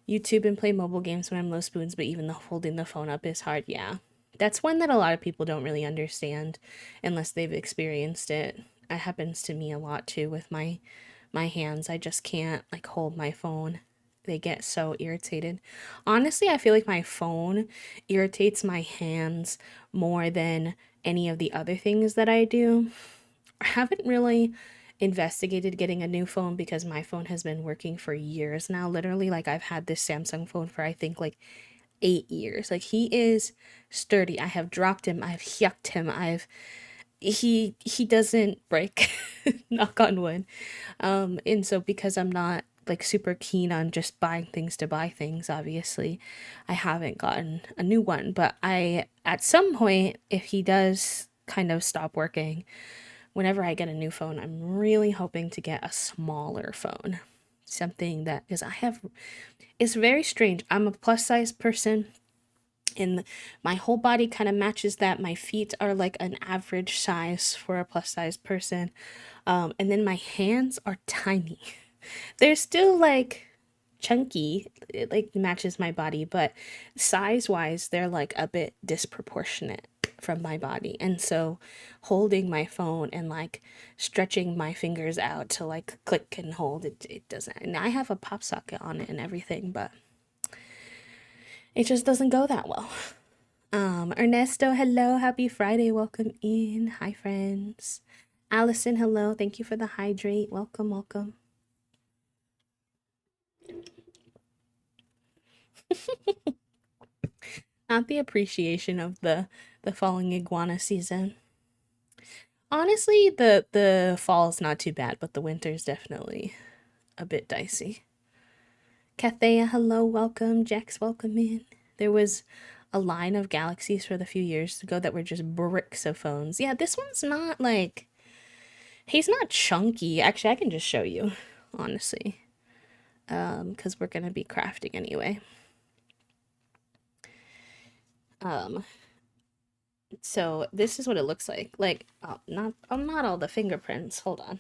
YouTube and play mobile games when I'm low spoons, but even the holding the phone up is hard. Yeah. That's one that a lot of people don't really understand unless they've experienced it. It happens to me a lot too with my hands. I just can't like hold my phone. They get so irritated. Honestly, I feel like my phone irritates my hands more than any of the other things that I do. I haven't really investigated getting a new phone because my phone has been working for years now. Literally, like I've had this Samsung phone for I think like 8 years. Like he is sturdy. I have dropped him. I've yucked him. He doesn't break. Knock on wood. And so because I'm not like super keen on just buying things to buy things, obviously, I haven't gotten a new one. But I at some point, if he does kind of stop working, whenever I get a new phone, I'm really hoping to get a smaller phone. Something that, because I have, it's very strange. I'm a plus size person and my whole body kind of matches that. My feet are like an average size for a plus size person. And then my hands are tiny. They're still like chunky, it like matches my body, but size wise, they're like a bit disproportionate from my body. And so holding my phone and like stretching my fingers out to like click and hold it doesn't. And I have a pop socket on it and everything, but it just doesn't go that well. Ernesto, hello, happy Friday, welcome in. Hi friends. Allison, hello, thank you for the hydrate. Welcome, welcome. Not the appreciation of the falling iguana season. Honestly, the fall is not too bad, but the winter is definitely a bit dicey. Kathea, hello, welcome. Jax, welcome in. There was a line of galaxies for the few years ago that were just bricks of phones. Yeah, this one's not like he's not chunky. Actually, I can just show you, honestly. Because we're gonna be crafting anyway. Um, so this is what it looks like. Like, not all the fingerprints. Hold on.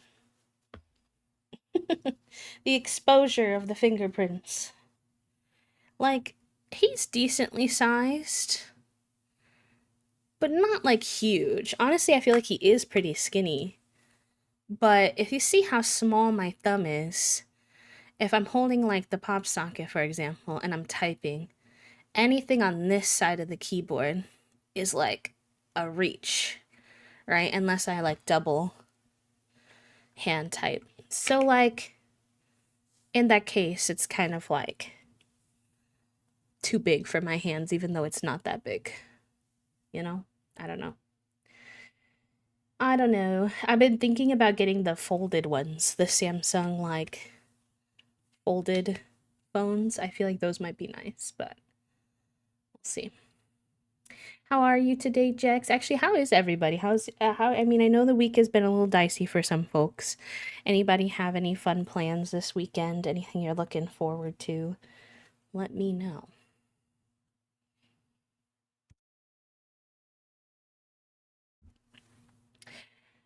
The exposure of the fingerprints. Like, he's decently sized, but not like huge. Honestly, I feel like he is pretty skinny. But if you see how small my thumb is, if I'm holding like the pop socket, for example, and I'm typing, anything on this side of the keyboard is like a reach, right? Unless I like double hand type. So, like, in that case, it's kind of like too big for my hands, even though it's not that big, you know? I don't know. I don't know. I've been thinking about getting the folded ones, the Samsung like folded phones. I feel like those might be nice, but we'll see. How are you today, Jex? Actually, how is everybody? How I mean, I know the week has been a little dicey for some folks. Anybody have any fun plans this weekend? Anything you're looking forward to? Let me know.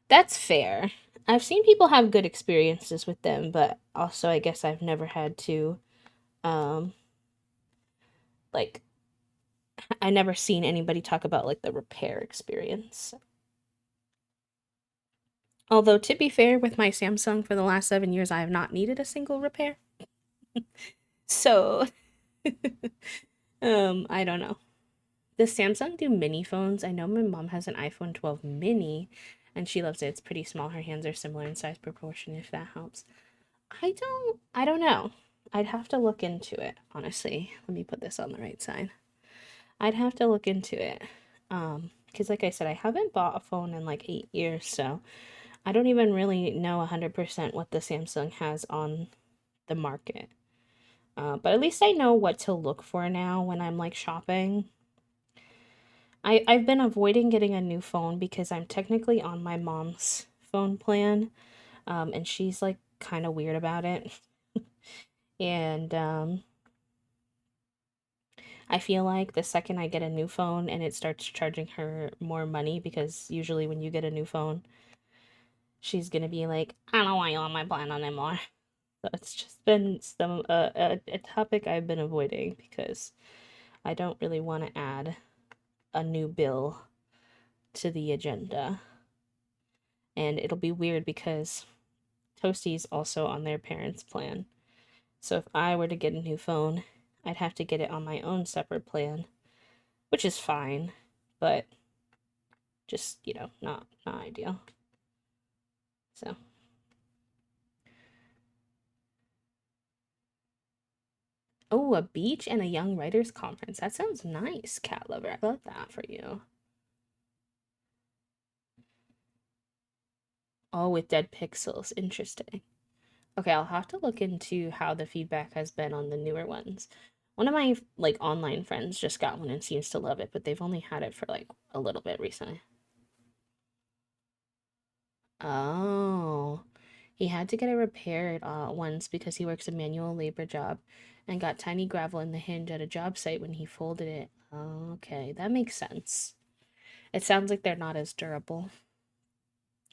That's fair. I've seen people have good experiences with them, but also I guess I've never had to um like I never seen anybody talk about like the repair experience. Although to be fair, with my Samsung for the last 7 years, I have not needed a single repair. So, I don't know. Does Samsung do mini phones? I know my mom has an iPhone 12 mini, and she loves it. It's pretty small. Her hands are similar in size proportion, if that helps. I don't know. I'd have to look into it, honestly. Let me put this on the right side. I'd have to look into it. Because like I said, I haven't bought a phone in like 8 years, so I don't even really know 100% what the Samsung has on the market. But at least I know what to look for now when I'm like shopping. I've been avoiding getting a new phone because I'm technically on my mom's phone plan, and she's like kind of weird about it. And I feel like the second I get a new phone and it starts charging her more money, because usually when you get a new phone, she's gonna be like, I don't want you on my plan anymore. It's just been a topic I've been avoiding because I don't really want to add a new bill to the agenda. And it'll be weird because Toasty's also on their parents' plan. So if I were to get a new phone, I'd have to get it on my own separate plan, which is fine, but just, not ideal. So, oh, a beach and a young writers conference. That sounds nice, cat lover. I love that for you. Oh, with dead pixels. Interesting. Okay, I'll have to look into how the feedback has been on the newer ones. One of my like online friends just got one and seems to love it, but they've only had it for like a little bit recently. Oh, he had to get it repaired once because he works a manual labor job and got tiny gravel in the hinge at a job site when he folded it. Okay, that makes sense. It sounds like they're not as durable.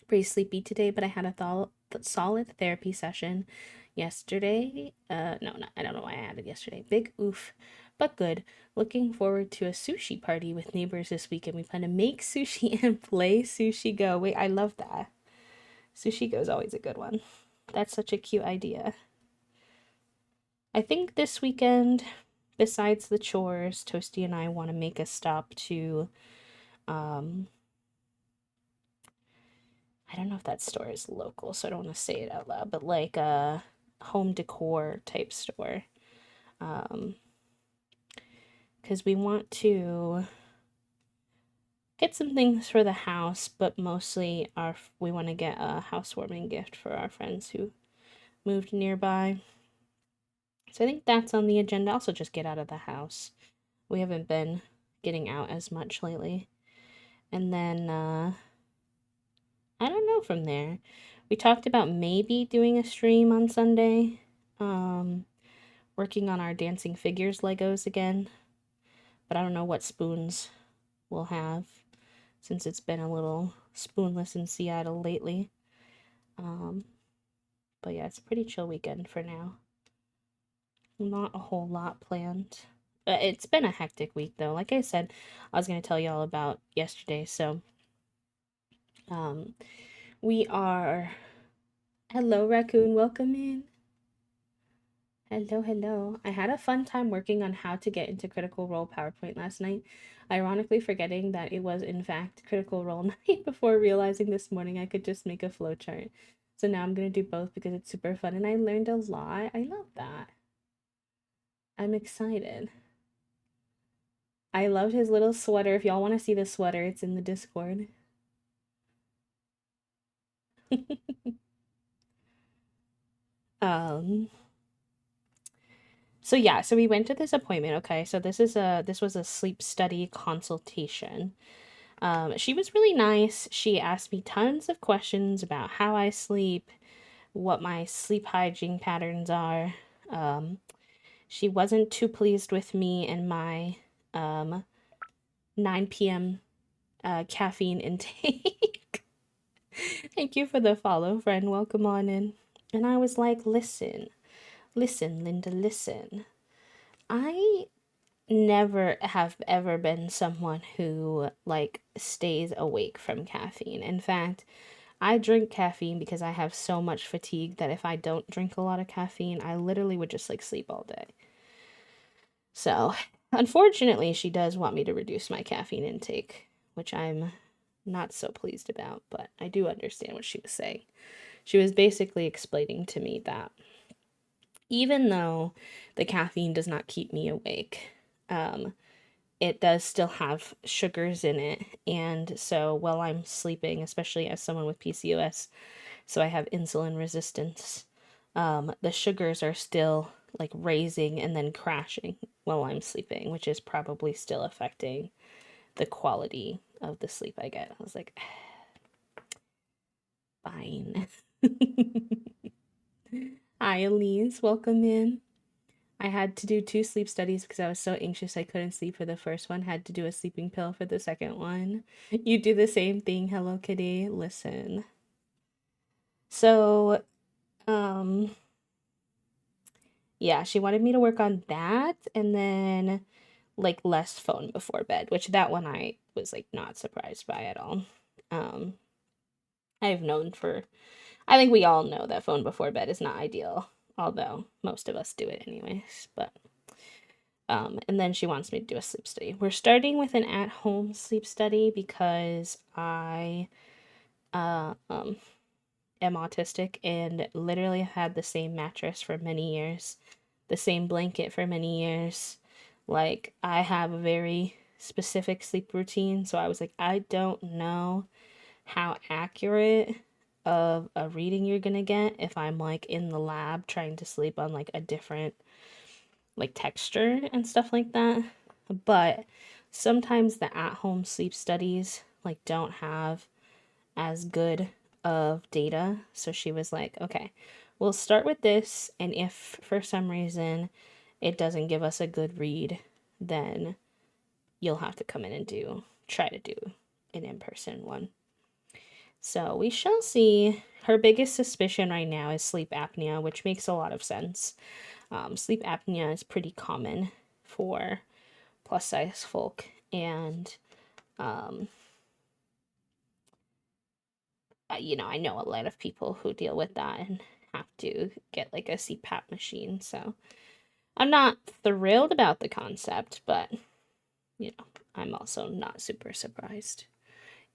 Pretty sleepy today, but I had a solid therapy session yesterday. No, not, I don't know why I added yesterday. Big oof, but good. Looking forward to a sushi party with neighbors this weekend. We plan to make sushi and play Sushi Go. Wait, I love that. Sushi Go is always a good one. That's such a cute idea. I think this weekend, besides the chores, Toasty and I want to make a stop to um, I don't know if that store is local, so I don't want to say it out loud, but like a home decor type store. Um, because we want to get some things for the house, but mostly we want to get a housewarming gift for our friends who moved nearby. So I think that's on the agenda. Also, just get out of the house. We haven't been getting out as much lately. And then I don't know from there. We talked about maybe doing a stream on Sunday. Working on our dancing figures Legos again, but I don't know what spoons we'll have since it's been a little spoonless in Seattle lately. Um, but yeah, it's a pretty chill weekend for now. Not a whole lot planned. It's been a hectic week though. Like I said, I was going to tell you all about yesterday. So, um, we are. Hello, raccoon. Welcome in. Hello, hello. I had a fun time working on how to get into Critical Role PowerPoint last night, ironically forgetting that it was in fact Critical Role night before realizing this morning I could just make a flowchart. So now I'm gonna do both because it's super fun and I learned a lot. I love that. I'm excited. I loved his little sweater. If y'all want to see the sweater, it's in the Discord. um so yeah, so we went to this appointment, okay? So this was a sleep study consultation. She was really nice. She asked me tons of questions about how I sleep, what my sleep hygiene patterns are. Um, she wasn't too pleased with me and my 9 p.m. Caffeine intake. Thank you for the follow, friend. Welcome on in. And I was like, listen, Linda, listen. I never have ever been someone who like stays awake from caffeine. In fact, I drink caffeine because I have so much fatigue that if I don't drink a lot of caffeine, I literally would just like sleep all day. So, unfortunately, she does want me to reduce my caffeine intake, which I'm not so pleased about, but I do understand what she was saying. She was basically explaining to me that even though the caffeine does not keep me awake, um, it does still have sugars in it. And so while I'm sleeping, especially as someone with PCOS, so I have insulin resistance, the sugars are still like raising and then crashing while I'm sleeping, which is probably still affecting the quality of the sleep I get. I was like, fine. Hi, Elise. Welcome in. I had to do 2 sleep studies because I was so anxious I couldn't sleep for the first one. Had to do a sleeping pill for the second one. You do the same thing, Hello Kitty. Listen. So, um, Yeah, she wanted me to work on that and then like less phone before bed, which that one I was like not surprised by at all. Um, I've known for, I think we all know that phone before bed is not ideal, although most of us do it anyways. But and then she wants me to do a sleep study. We're starting with an at-home sleep study because I uh, um, am autistic and literally had the same mattress for many years, the same blanket for many years. Like, I have a very specific sleep routine, so I was like, I don't know how accurate of a reading you're gonna get if I'm like in the lab trying to sleep on like a different like texture and stuff like that. But sometimes the at-home sleep studies like don't have as good of data. So she was like, okay, we'll start with this. And if for some reason it doesn't give us a good read, then you'll have to come in and try to do an in person one. So we shall see. Her biggest suspicion right now is sleep apnea, which makes a lot of sense. Sleep apnea is pretty common for plus size folk, and um, I know a lot of people who deal with that and have to get like a CPAP machine. So I'm not thrilled about the concept, but I'm also not super surprised.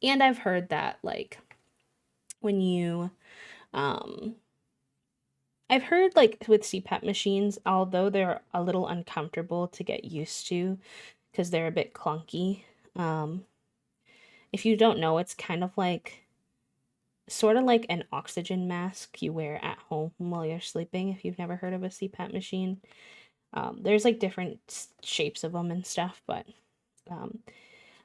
And I've heard that like when you um I've heard like with CPAP machines, although they're a little uncomfortable to get used to because they're a bit clunky. Um if you don't know, it's kind of like sort of like an oxygen mask you wear at home while you're sleeping if you've never heard of a CPAP machine. There's like different shapes of them and stuff, but um,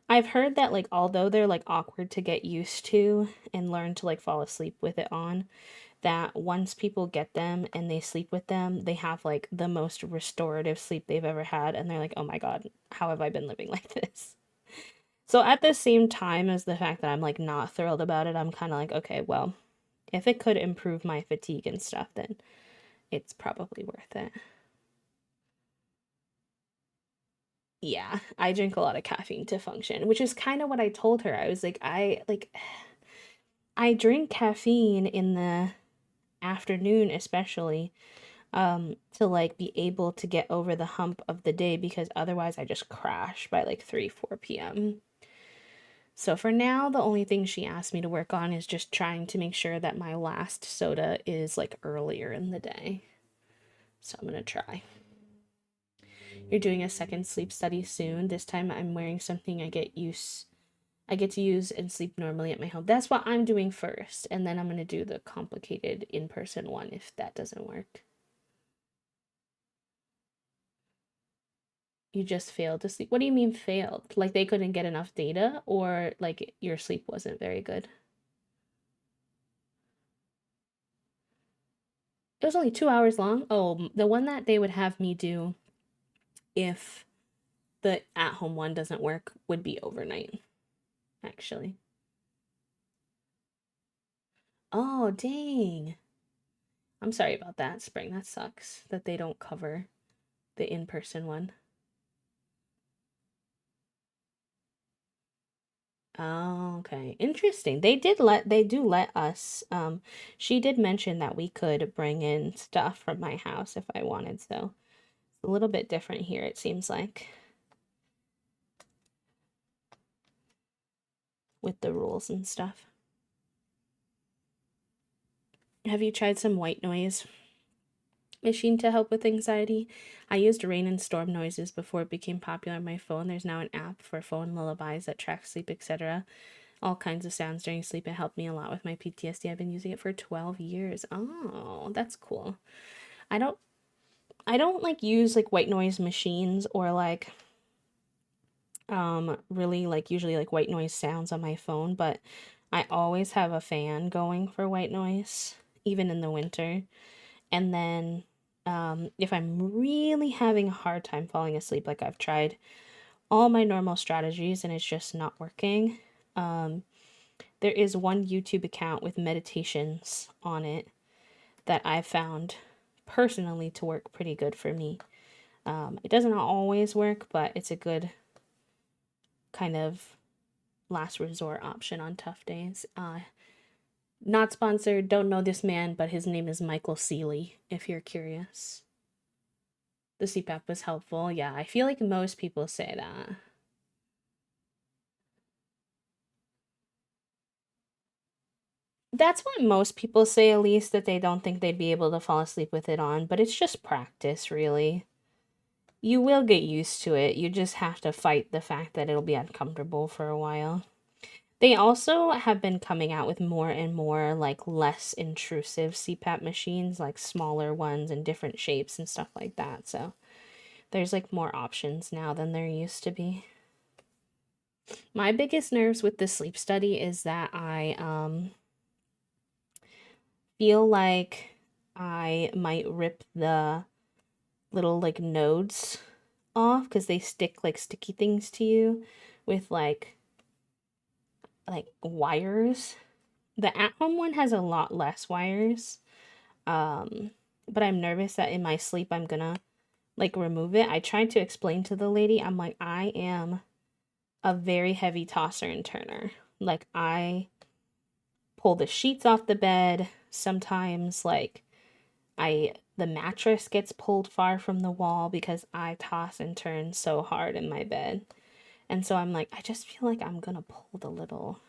I've heard that like although they're like awkward to get used to and learn to like fall asleep with it on, that once people get them and they sleep with them, they have like the most restorative sleep they've ever had, and they're like, oh my god, how have I been living like this? So at the same time as the fact that I'm like not thrilled about it, I'm kind of like, okay, well, if it could improve my fatigue and stuff, then it's probably worth it. Yeah, I drink a lot of caffeine to function, which is kind of what I told her. I was like, I drink caffeine in the afternoon especially to like be able to get over the hump of the day because otherwise I just crash by like 3 4 p.m. So for now, the only thing she asked me to work on is just trying to make sure that my last soda is like earlier in the day. So I'm gonna try. You're doing a second sleep study soon. This time I'm wearing something I get to use and sleep normally at my home. That's what I'm doing first, and then I'm gonna do the complicated in-person one if that doesn't work. You just failed to sleep. What do you mean failed? Like they couldn't get enough data or like your sleep wasn't very good? It was only 2 hours long. Oh, the one that they would have me do if the at-home one doesn't work would be overnight, actually. Oh, dang. I'm sorry about that, Spring. That sucks that they don't cover the in-person one. Oh, okay. Interesting. They do let us she did mention that we could bring in stuff from my house if I wanted, so it's a little bit different here it seems like with the rules and stuff. Have you tried some white noise machine to help with anxiety? I used rain and storm noises before it became popular on my phone. There's now an app for phone lullabies that tracks sleep, etc. All kinds of sounds during sleep. It helped me a lot with my PTSD. I've been using it for 12 years. Oh, that's cool. I don't I don't like use like white noise machines or like really like usually like white noise sounds on my phone, but I always have a fan going for white noise even in the winter. And then if I'm really having a hard time falling asleep, like I've tried all my normal strategies and it's just not working, there is one YouTube account with meditations on it that I found personally to work pretty good for me. It doesn't always work, but it's a good kind of last resort option on tough days. Not sponsored, don't know this man, but his name is Michael Seeley, if you're curious. The CPAP was helpful. Yeah, I feel like most people say that. That's what most people say, at least, that they don't think they'd be able to fall asleep with it on, but it's just practice, really. You will get used to it. You just have to fight the fact that it'll be uncomfortable for a while. They also have been coming out with more and more like less intrusive CPAP machines, like smaller ones and different shapes and stuff like that. So there's like more options now than there used to be. My biggest nerves with the sleep study is that I feel like I might rip the little like nodes off because they stick like sticky things to you with like wires. The at-home one has a lot less wires. But I'm nervous that in my sleep I'm gonna like remove it. I tried to explain to the lady, I'm like, I am a very heavy tosser and turner. Like I pull the sheets off the bed. Sometimes like the mattress gets pulled far from the wall because I toss and turn so hard in my bed. And so I'm like, I just feel like I'm gonna pull the little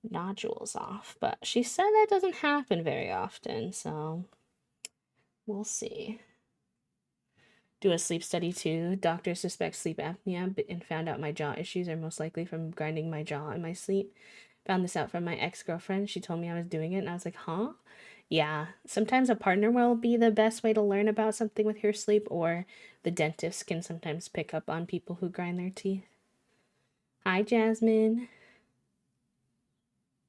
nodules off. But she said that doesn't happen very often, so we'll see. Do a sleep study too. Doctor suspects sleep apnea and found out my jaw issues are most likely from grinding my jaw in my sleep. Found this out from my ex-girlfriend. She told me I was doing it and I was like, huh? Yeah, sometimes a partner will be the best way to learn about something with your sleep, or the dentist can sometimes pick up on people who grind their teeth. Hi, Jasmine.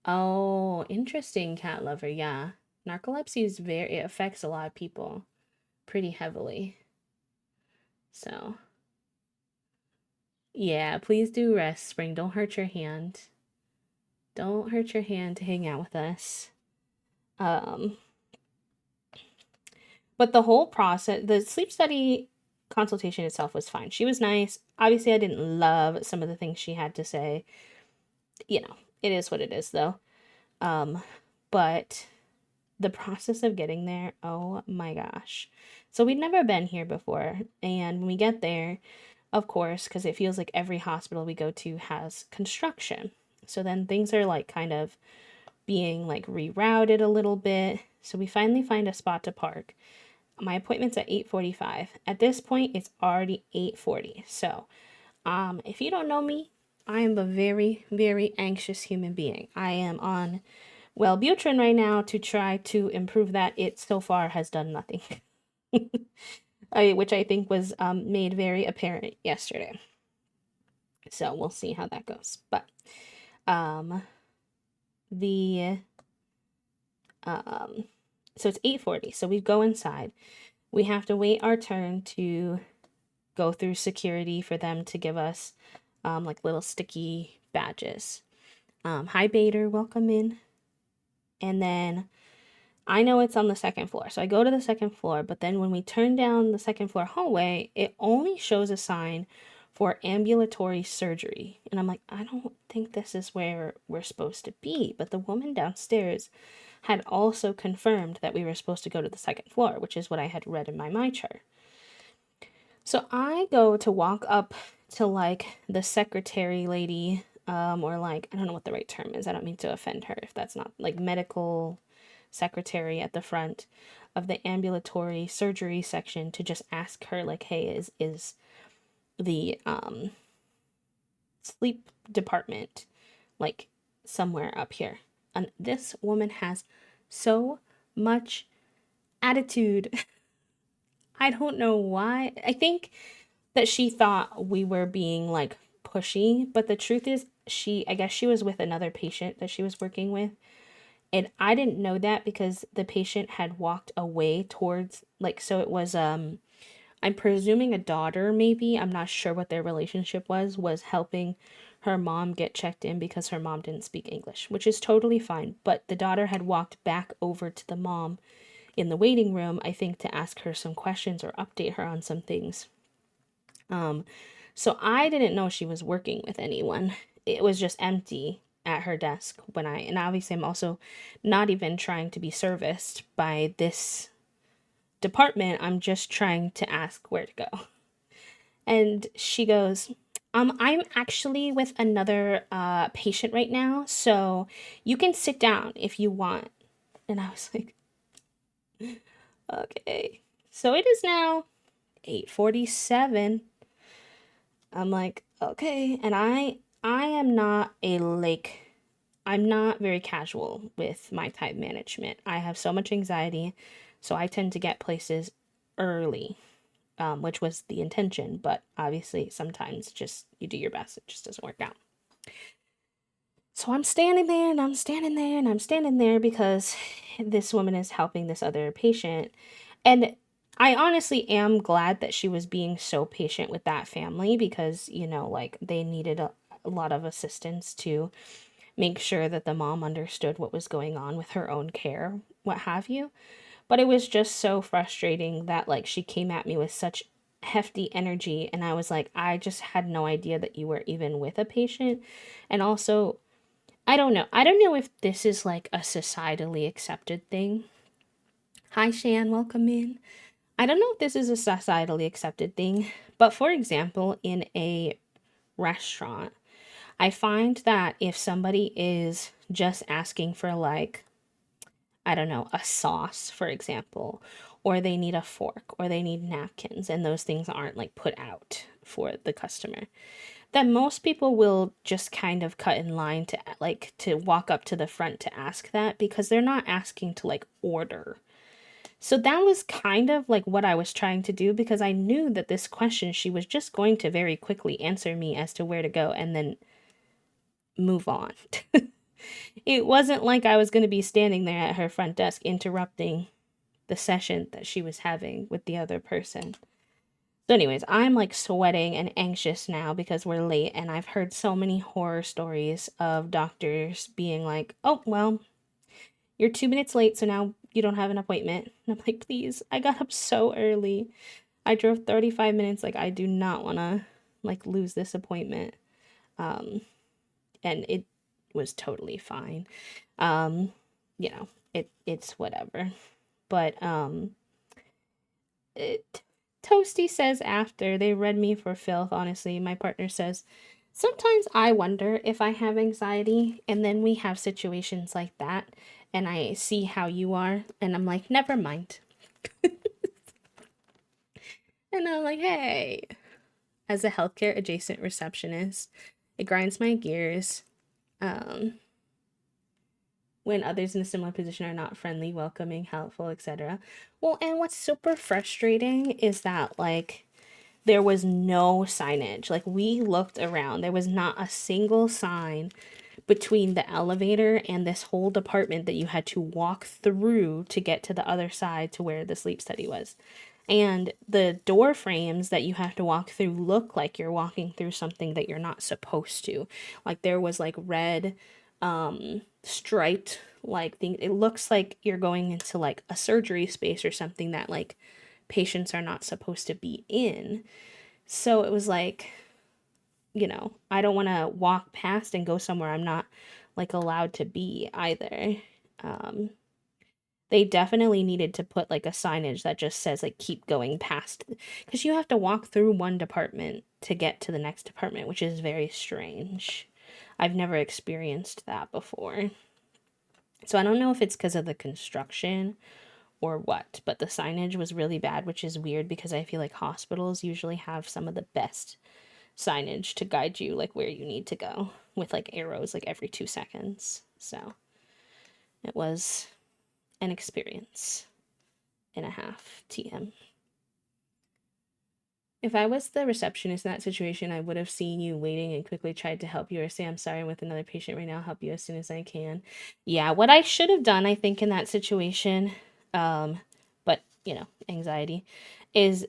Oh, interesting, cat lover. Yeah. Narcolepsy is it affects a lot of people pretty heavily. So, yeah, please do rest, Spring. Don't hurt your hand. Don't hurt your hand to hang out with us. Um, but the whole process, the sleep study consultation itself was fine. She was nice. Obviously, I didn't love some of the things she had to say. You know, it is what it is, though. Um, but the process of getting there, oh my gosh. So we'd never been here before. And when we get there, of course, because it feels like every hospital we go to has construction. So then things are like kind of being like rerouted a little bit. So we finally find a spot to park. My appointment's at 8:45. At this point, it's already 8:40. So, if you don't know me, I am a very, very anxious human being. I am on Wellbutrin right now to try to improve that. It so far has done nothing. Which I think was made very apparent yesterday. So we'll see how that goes. But um, the so it's 8:40. So we go inside. We have to wait our turn to go through security for them to give us like little sticky badges. Hi Bader, welcome in. And then I know it's on the second floor. So I go to the second floor, but then when we turn down the second floor hallway, it only shows a sign for ambulatory surgery. And I'm like, I don't think this is where we're supposed to be. But the woman downstairs had also confirmed that we were supposed to go to the second floor, which is what I had read in my chart. So I go to walk up to like the secretary lady, or like, I don't know what the right term is. I don't mean to offend her if that's not like medical secretary at the front of the ambulatory surgery section to just ask her like, hey, is the sleep department like somewhere up here? And this woman has so much attitude. I don't know why. I think that she thought we were being like pushy, but the truth is I guess she was with another patient that she was working with. And I didn't know that because the patient had walked away towards like, so it was I'm presuming a daughter, maybe, I'm not sure what their relationship was helping her mom get checked in because her mom didn't speak English, which is totally fine. But the daughter had walked back over to the mom in the waiting room, I think to ask her some questions or update her on some things. So I didn't know she was working with anyone. It was just empty at her desk and obviously I'm also not even trying to be serviced by this department. I'm just trying to ask where to go. And she goes, I'm actually with another patient right now, so you can sit down if you want. And I was like, okay. So it is now 8:47. I'm like, okay. And I am not I'm not very casual with my time management. I have so much anxiety, so I tend to get places early, which was the intention, but obviously sometimes just you do your best, it just doesn't work out. So I'm standing there and I'm standing there and I'm standing there because this woman is helping this other patient. And I honestly am glad that she was being so patient with that family because, like they needed a lot of assistance to make sure that the mom understood what was going on with her own care, what have you. But it was just so frustrating that like she came at me with such hefty energy and I was like, I just had no idea that you were even with a patient. And also, I don't know. I don't know if this is like a societally accepted thing. Hi Shan, welcome in. I don't know if this is a societally accepted thing, but for example, in a restaurant, I find that if somebody is just asking for like, I don't know, a sauce, for example, or they need a fork or they need napkins and those things aren't like put out for the customer, then most people will just kind of cut in line to walk up to the front to ask that because they're not asking to like order. So that was kind of like what I was trying to do because I knew that this question she was just going to very quickly answer me as to where to go and then move on. It wasn't like I was going to be standing there at her front desk interrupting the session that she was having with the other person. So, anyways, I'm like sweating and anxious now because we're late, and I've heard so many horror stories of doctors being like, oh, well, you're 2 minutes late, so now you don't have an appointment. And I'm like, please, I got up so early. I drove 35 minutes. Like, I do not want to like lose this appointment. And it was totally fine. Um, it's whatever. But it Toasty says after they read me for filth, honestly, my partner says, sometimes I wonder if I have anxiety, and then we have situations like that, and I see how you are, and I'm like, never mind. And I'm like, hey, as a healthcare adjacent receptionist, it grinds my gears. Um, when others in a similar position are not friendly, welcoming, helpful, etc. Well, and what's super frustrating is that, like, there was no signage. Like, we looked around, there was not a single sign between the elevator and this whole department that you had to walk through to get to the other side to where the sleep study was. And the door frames that you have to walk through look like you're walking through something that you're not supposed to. Like there was like red striped like thing. It looks like you're going into like a surgery space or something that like patients are not supposed to be in. So it was like, I don't want to walk past and go somewhere I'm not like allowed to be either. Um, they definitely needed to put like a signage that just says like keep going past, because you have to walk through one department to get to the next department, which is very strange. I've never experienced that before. So I don't know if it's because of the construction or what, but the signage was really bad, which is weird because I feel like hospitals usually have some of the best signage to guide you like where you need to go with like arrows like every 2 seconds. So it was an experience and a half TM. If I was the receptionist in that situation, I would have seen you waiting and quickly tried to help you or say, I'm sorry, I'm with another patient right now. I'll help you as soon as I can. Yeah, what I should have done, I think, in that situation, but anxiety, is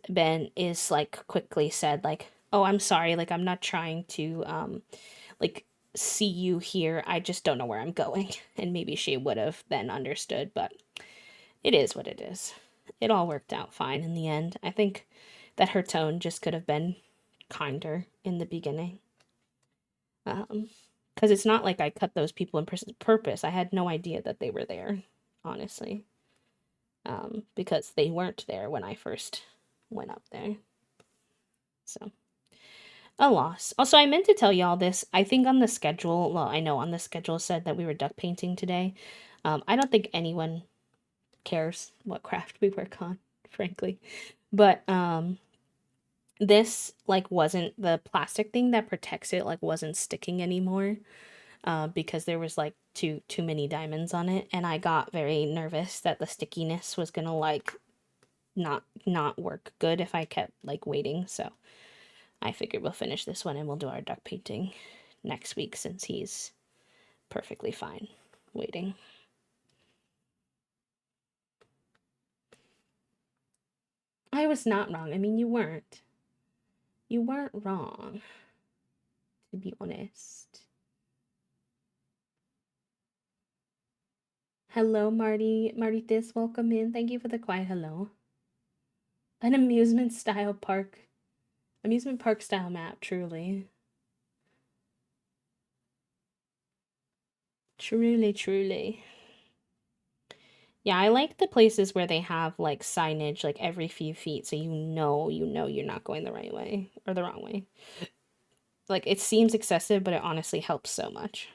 like quickly said, like, oh, I'm sorry, like I'm not trying to like see you here. I just don't know where I'm going. And maybe she would have then understood, but It is what it is. It all worked out fine in the end. I think that her tone just could have been kinder in the beginning. Because it's not like I cut those people in purpose. I had no idea that they were there, honestly. Because they weren't there when I first went up there. So, a loss. Also, I meant to tell y'all this. I think on the schedule, well, I know on the schedule said that we were duck painting today. I don't think anyone cares what craft we work on, frankly. But this like wasn't the plastic thing that protects it like wasn't sticking anymore. Because there was like too many diamonds on it, and I got very nervous that the stickiness was gonna like not work good if I kept like waiting. So I figured we'll finish this one and we'll do our duck painting next week since he's perfectly fine waiting. I was not wrong. I mean, you weren't. You weren't wrong, to be honest. Hello, Marty. Marty This, welcome in. Thank you for the quiet hello. An amusement park style map, truly. Truly, truly. Yeah, I like the places where they have like signage like every few feet so you know you're not going the right way or the wrong way. Like it seems excessive, but it honestly helps so much.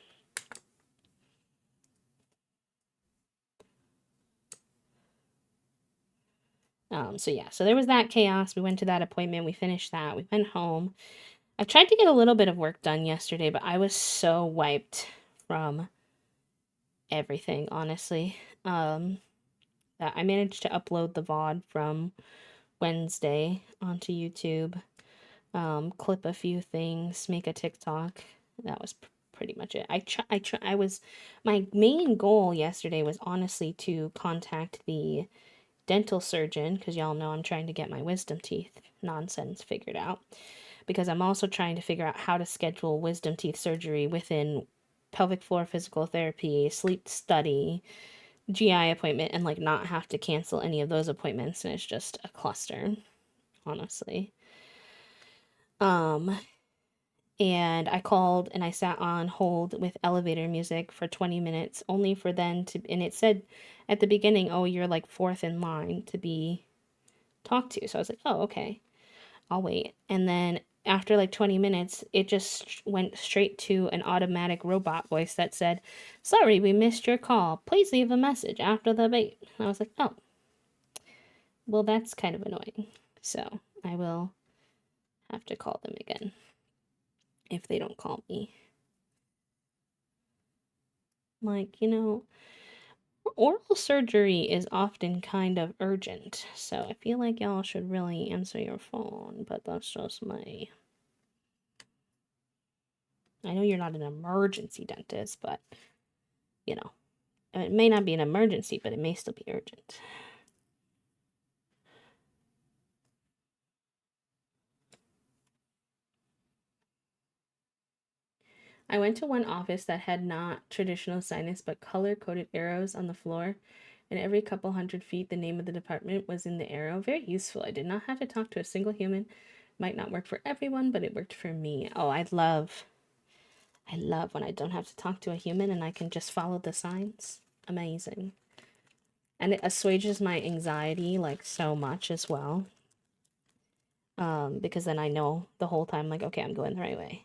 So yeah, so there was that chaos. We went to that appointment, we finished that, we went home. I tried to get a little bit of work done yesterday, but I was so wiped from everything, honestly. That I managed to upload the VOD from Wednesday onto YouTube, clip a few things, make a TikTok. That was pretty much it. I was my main goal yesterday was honestly to contact the dental surgeon because y'all know I'm trying to get my wisdom teeth nonsense figured out because I'm also trying to figure out how to schedule wisdom teeth surgery within pelvic floor physical therapy, sleep study, GI appointment, and like not have to cancel any of those appointments, and it's just a cluster, honestly. Um and I called and I sat on hold with elevator music for 20 minutes only for then to and it said at the beginning, "Oh, you're like fourth in line to be talked to." So I was like, "Oh, okay. I'll wait." And then after like 20 minutes, it just went straight to an automatic robot voice that said, "Sorry, we missed your call. Please leave a message after the beep." And I was like, "Oh, well, that's kind of annoying." So I will have to call them again if they don't call me. Like, oral surgery is often kind of urgent, so I feel like y'all should really answer your phone, but that's just me. I know you're not an emergency dentist, but, it may not be an emergency, but it may still be urgent. I went to one office that had not traditional signage but color-coded arrows on the floor, and every couple hundred feet the name of the department was in the arrow. Very useful. I did not have to talk to a single human. Might not work for everyone, but it worked for me. Oh, I love when I don't have to talk to a human and I can just follow the signs. Amazing. And it assuages my anxiety like so much as well. Because then I know the whole time, like, okay, I'm going the right way.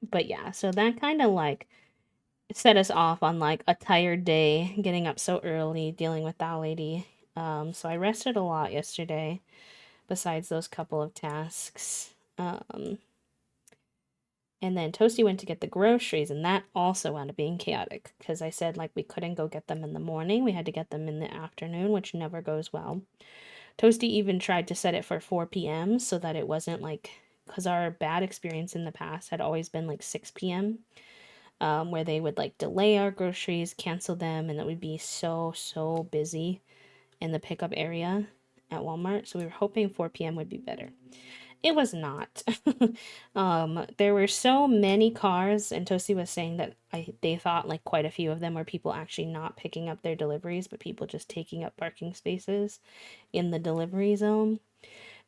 But yeah, so that kind of like set us off on like a tired day, getting up so early, dealing with that lady. So I rested a lot yesterday, besides those couple of tasks. And then Toasty went to get the groceries, and that also wound up being chaotic because I said like we couldn't go get them in the morning. We had to get them in the afternoon, which never goes well. Toasty even tried to set it for 4 p.m. so that it wasn't like, because our bad experience in the past had always been like 6 p.m., where they would like delay our groceries, cancel them, and it would be so busy in the pickup area at Walmart. So we were hoping 4 p.m. would be better. It was not. There were so many cars, and Tosi was saying that they thought like quite a few of them were people actually not picking up their deliveries, but people just taking up parking spaces in the delivery zone.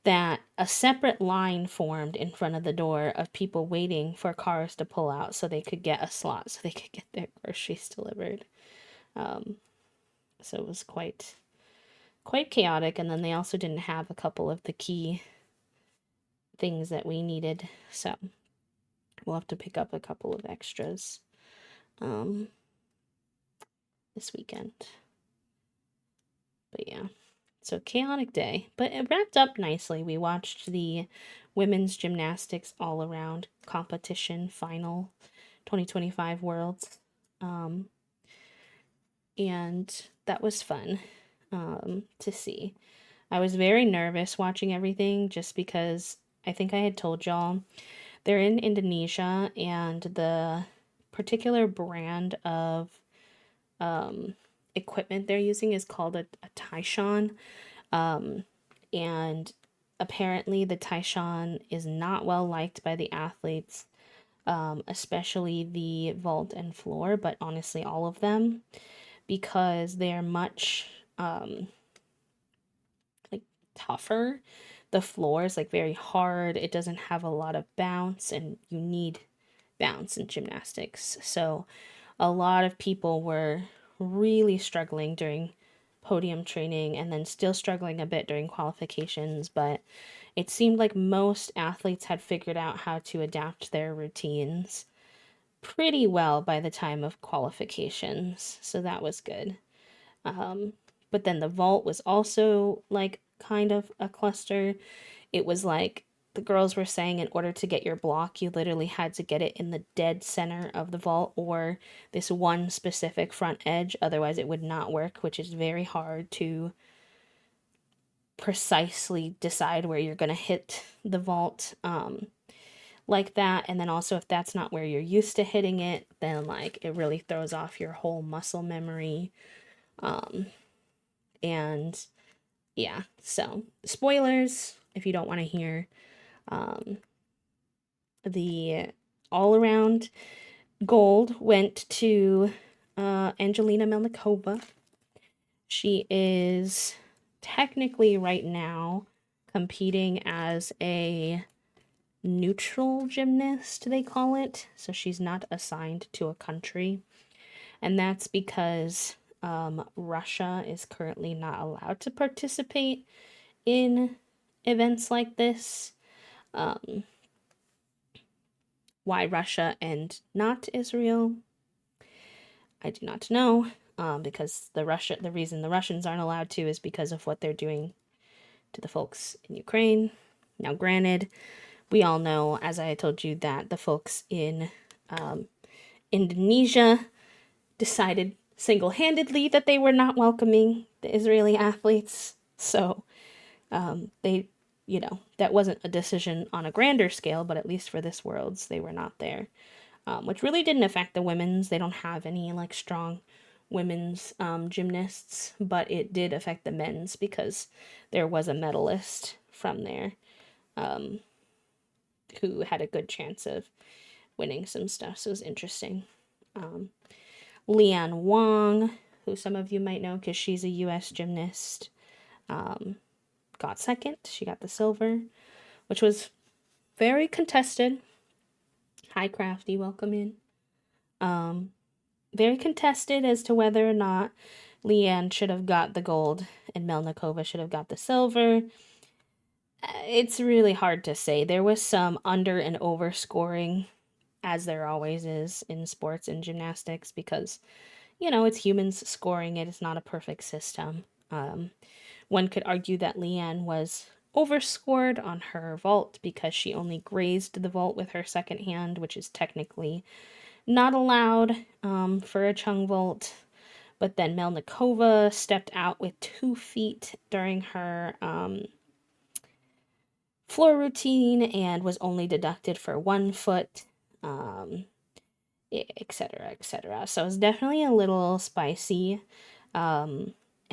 That a separate line formed in front of the door of people waiting for cars to pull out so they could get a slot so they could get their groceries delivered. Um, so it was quite chaotic, and then they also didn't have a couple of the key things that we needed, so we'll have to pick up a couple of extras um, this weekend. But yeah, so chaotic day, but it wrapped up nicely. We watched the women's gymnastics all around competition final 2025 Worlds, um, and that was fun to see. I was very nervous watching everything just because I think I had told y'all they're in Indonesia, and the particular brand of um, equipment they're using is called a Taishan. Um, and apparently, the Taishan is not well liked by the athletes, especially the vault and floor, but honestly, all of them, because they're much like tougher. The floor is like very hard. It doesn't have a lot of bounce, and you need bounce in gymnastics. So a lot of people were really struggling during podium training and then still struggling a bit during qualifications, but it seemed like most athletes had figured out how to adapt their routines pretty well by the time of qualifications. So that was good. Um, but then the vault was also like kind of a cluster. It was like the girls were saying in order to get your block, you literally had to get it in the dead center of the vault or this one specific front edge. Otherwise, it would not work, which is very hard to precisely decide where you're going to hit the vault like that. And then also, if that's not where you're used to hitting it, then like it really throws off your whole muscle memory. And yeah, so spoilers if you don't want to hear the all around gold went to Angelina Melnikova. She is technically right now competing as a neutral gymnast, they call it. So she's not assigned to a country. And that's because Russia is currently not allowed to participate in events like this. Why Russia and not Israel? I do not know. Because the reason the Russians aren't allowed to is because of what they're doing to the folks in Ukraine. Now, granted, we all know, as I told you, that the folks in Indonesia decided single-handedly that they were not welcoming the Israeli athletes. So they, that wasn't a decision on a grander scale, but at least for this Worlds, they were not there. Which really didn't affect the women's. They don't have any like strong women's gymnasts, but it did affect the men's because there was a medalist from there who had a good chance of winning some stuff. So it was interesting. Leanne Wong, who some of you might know because she's a U.S. gymnast, got second. She got the silver, which was very contested. Hi, Crafty, welcome in. Very contested as to whether or not Leanne should have got the gold and Melnikova should have got the silver. It's really hard to say. There was some under and over scoring, as there always is in sports and gymnastics, because, it's humans scoring it. It's not a perfect system. One could argue that Leanne was overscored on her vault because she only grazed the vault with her second hand, which is technically not allowed for a chung vault. But then Melnikova stepped out with 2 feet during her floor routine and was only deducted for 1 foot, etc., etc. So it's definitely a little spicy.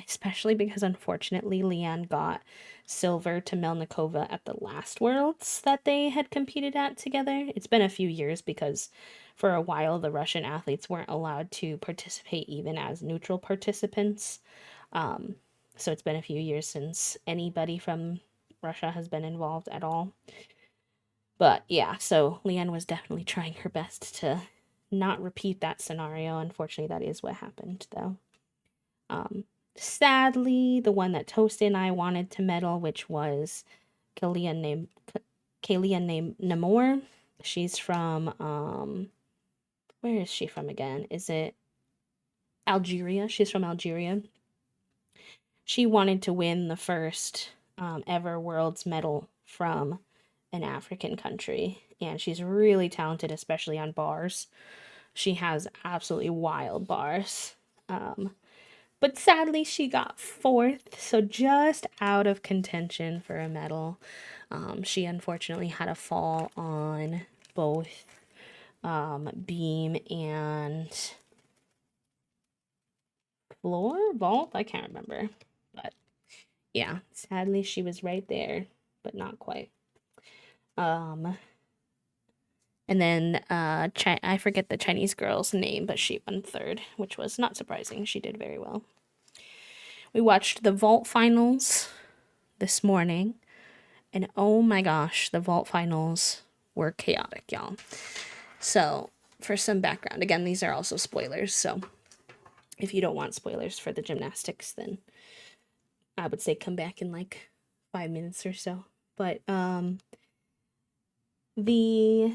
especially because unfortunately Leanne got silver to Melnikova at the last Worlds that they had competed at together. It's been a few years because for a while the Russian athletes weren't allowed to participate even as neutral participants. Um, so it's been a few years since anybody from Russia has been involved at all. But yeah, so Leanne was definitely trying her best to not repeat that scenario. Unfortunately, that is what happened, though. Um, Sadly, the one that Toasty and I wanted to medal, which was Kalia named Namor. She's from where is she from again? Is it Algeria? She's from Algeria. She wanted to win the first ever world's medal from an African country, and she's really talented, especially on bars. She has absolutely wild bars. But sadly, she got fourth, so just out of contention for a medal. She unfortunately had a fall on both beam and vault. I can't remember, but yeah, sadly she was right there, but not quite. And then I forget the Chinese girl's name, but she won third, which was not surprising. She did very well. We watched the vault finals this morning, and oh my gosh, the vault finals were chaotic, y'all. So, for some background, again, these are also spoilers, so if you don't want spoilers for the gymnastics, then I would say come back in like 5 minutes or so. But the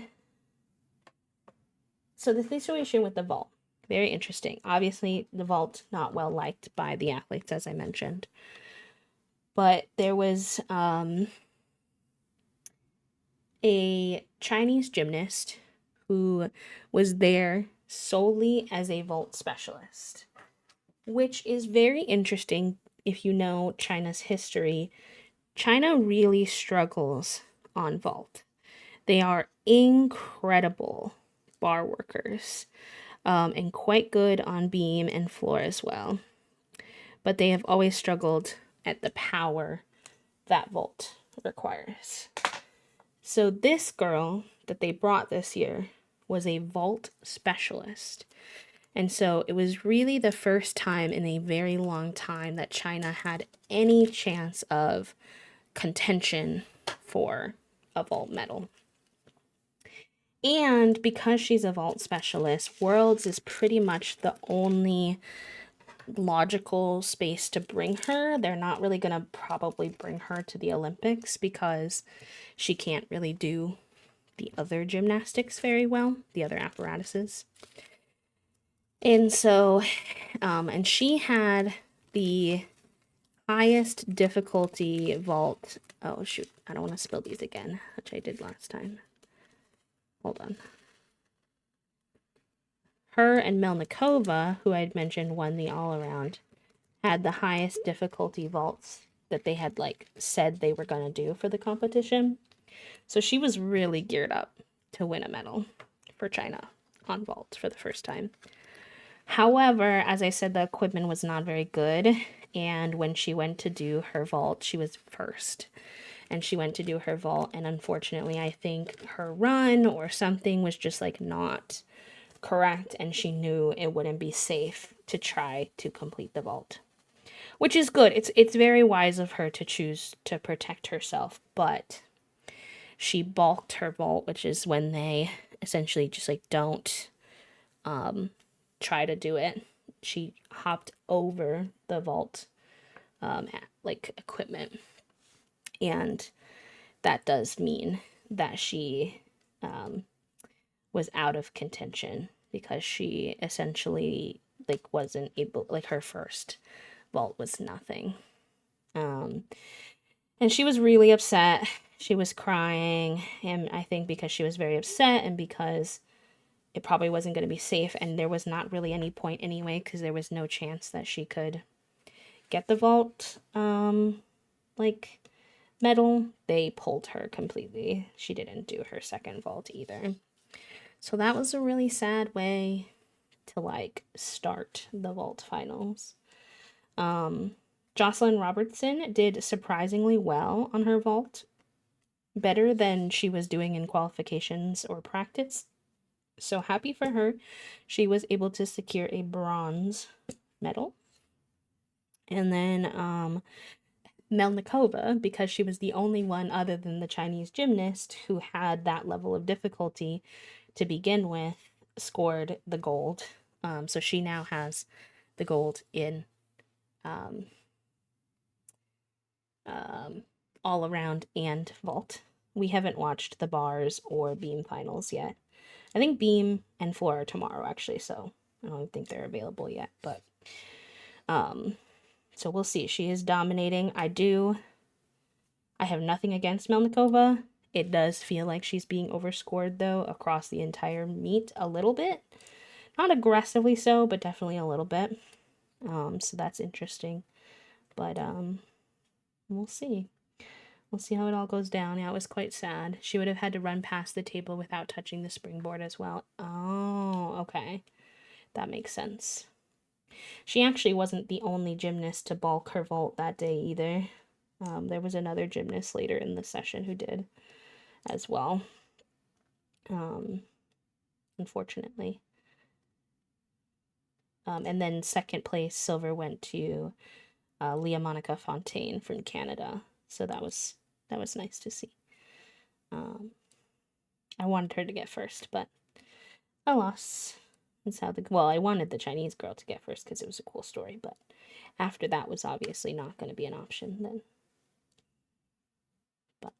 situation with the vault, very interesting. Obviously, the vault not well liked by the athletes, as I mentioned. But there was a Chinese gymnast who was there solely as a vault specialist, which is very interesting if you know China's history. China really struggles on vault. They are incredible bar workers and quite good on beam and floor as well. But they have always struggled at the power that vault requires. So this girl that they brought this year was a vault specialist. And so it was really the first time in a very long time that China had any chance of contention for a vault medal. And because she's a vault specialist, Worlds is pretty much the only logical space to bring her. They're not really going to probably bring her to the Olympics because she can't really do the other gymnastics very well, the other apparatuses. And so, and she had the highest difficulty vault. Oh, shoot. I don't want to spill these again, which I did last time. Hold on. Her and Melnikova, who I'd mentioned won the all-around, had the highest difficulty vaults that they had, like, said they were going to do for the competition. So she was really geared up to win a medal for China on vault for the first time. However, as I said, the equipment was not very good, and when she went to do her vault, she was first. And she went to do her vault, and unfortunately, I think her run or something was just like not correct, and she knew it wouldn't be safe to try to complete the vault. Which is good. It's very wise of her to choose to protect herself, but she balked her vault, which is when they essentially just like don't try to do it. She hopped over the vault like equipment, and that does mean that she was out of contention because she essentially like wasn't able, like her first vault was nothing. And she was really upset. She was crying, and I think because she was very upset and because it probably wasn't going to be safe, and there was not really any point anyway because there was no chance that she could get the vault like medal. They pulled her completely. She didn't do her second vault either. So that was a really sad way to like start the vault finals. Um, Jocelyn Robertson did surprisingly well on her vault, better than she was doing in qualifications or practice. So happy for her. She was able to secure a bronze medal. And then Melnikova, because she was the only one other than the Chinese gymnast who had that level of difficulty to begin with, scored the gold. So she now has the gold in um, um, all around and vault. We haven't watched the bars or beam finals yet. I think beam and floor are tomorrow actually, so I don't think they're available yet. But um, so we'll see. She is dominating. I have nothing against Melnikova. It does feel like she's being overscored though across the entire meet a little bit. Not aggressively so, but definitely a little bit. So that's interesting. But we'll see. We'll see how it all goes down. Yeah, it was quite sad. She would have had to run past the table without touching the springboard as well. Oh, okay. That makes sense. She actually wasn't the only gymnast to balk her vault that day either. There was another gymnast later in the session who did as well. Unfortunately. And then second place silver went to Leah Monica Fontaine from Canada. So that was nice to see. I wanted her to get first, but alas, that's how I wanted the Chinese girl to get first because it was a cool story, but after that was obviously not going to be an option then. But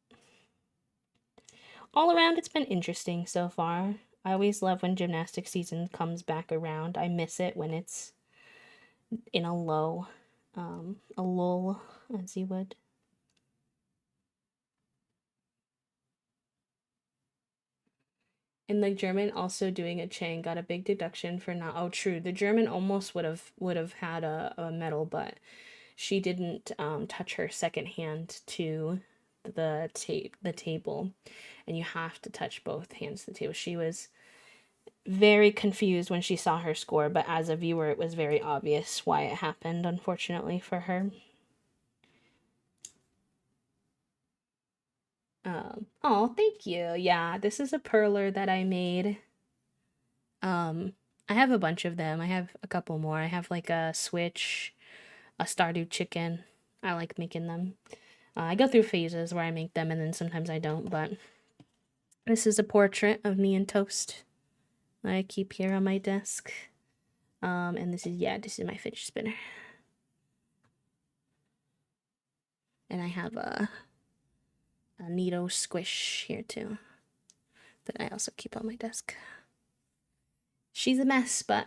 all around, it's been interesting so far. I always love when gymnastics season comes back around. I miss it when it's in a lull, as you would. And the German also doing a chain got a big deduction for not. Oh, true. The German almost would have had a medal, but she didn't touch her second hand to the table, and you have to touch both hands to the table. She was very confused when she saw her score, but as a viewer, it was very obvious why it happened. Unfortunately for her. Oh, thank you. Yeah, this is a perler that I made. I have a bunch of them. I have a couple more. I have like a switch, a Stardew chicken. I like making them. I go through phases where I make them and then sometimes I don't, but this is a portrait of me and Toast that I keep here on my desk. And this is my fidget spinner. And I have a Neato squish here too that I also keep on my desk. She's a mess, but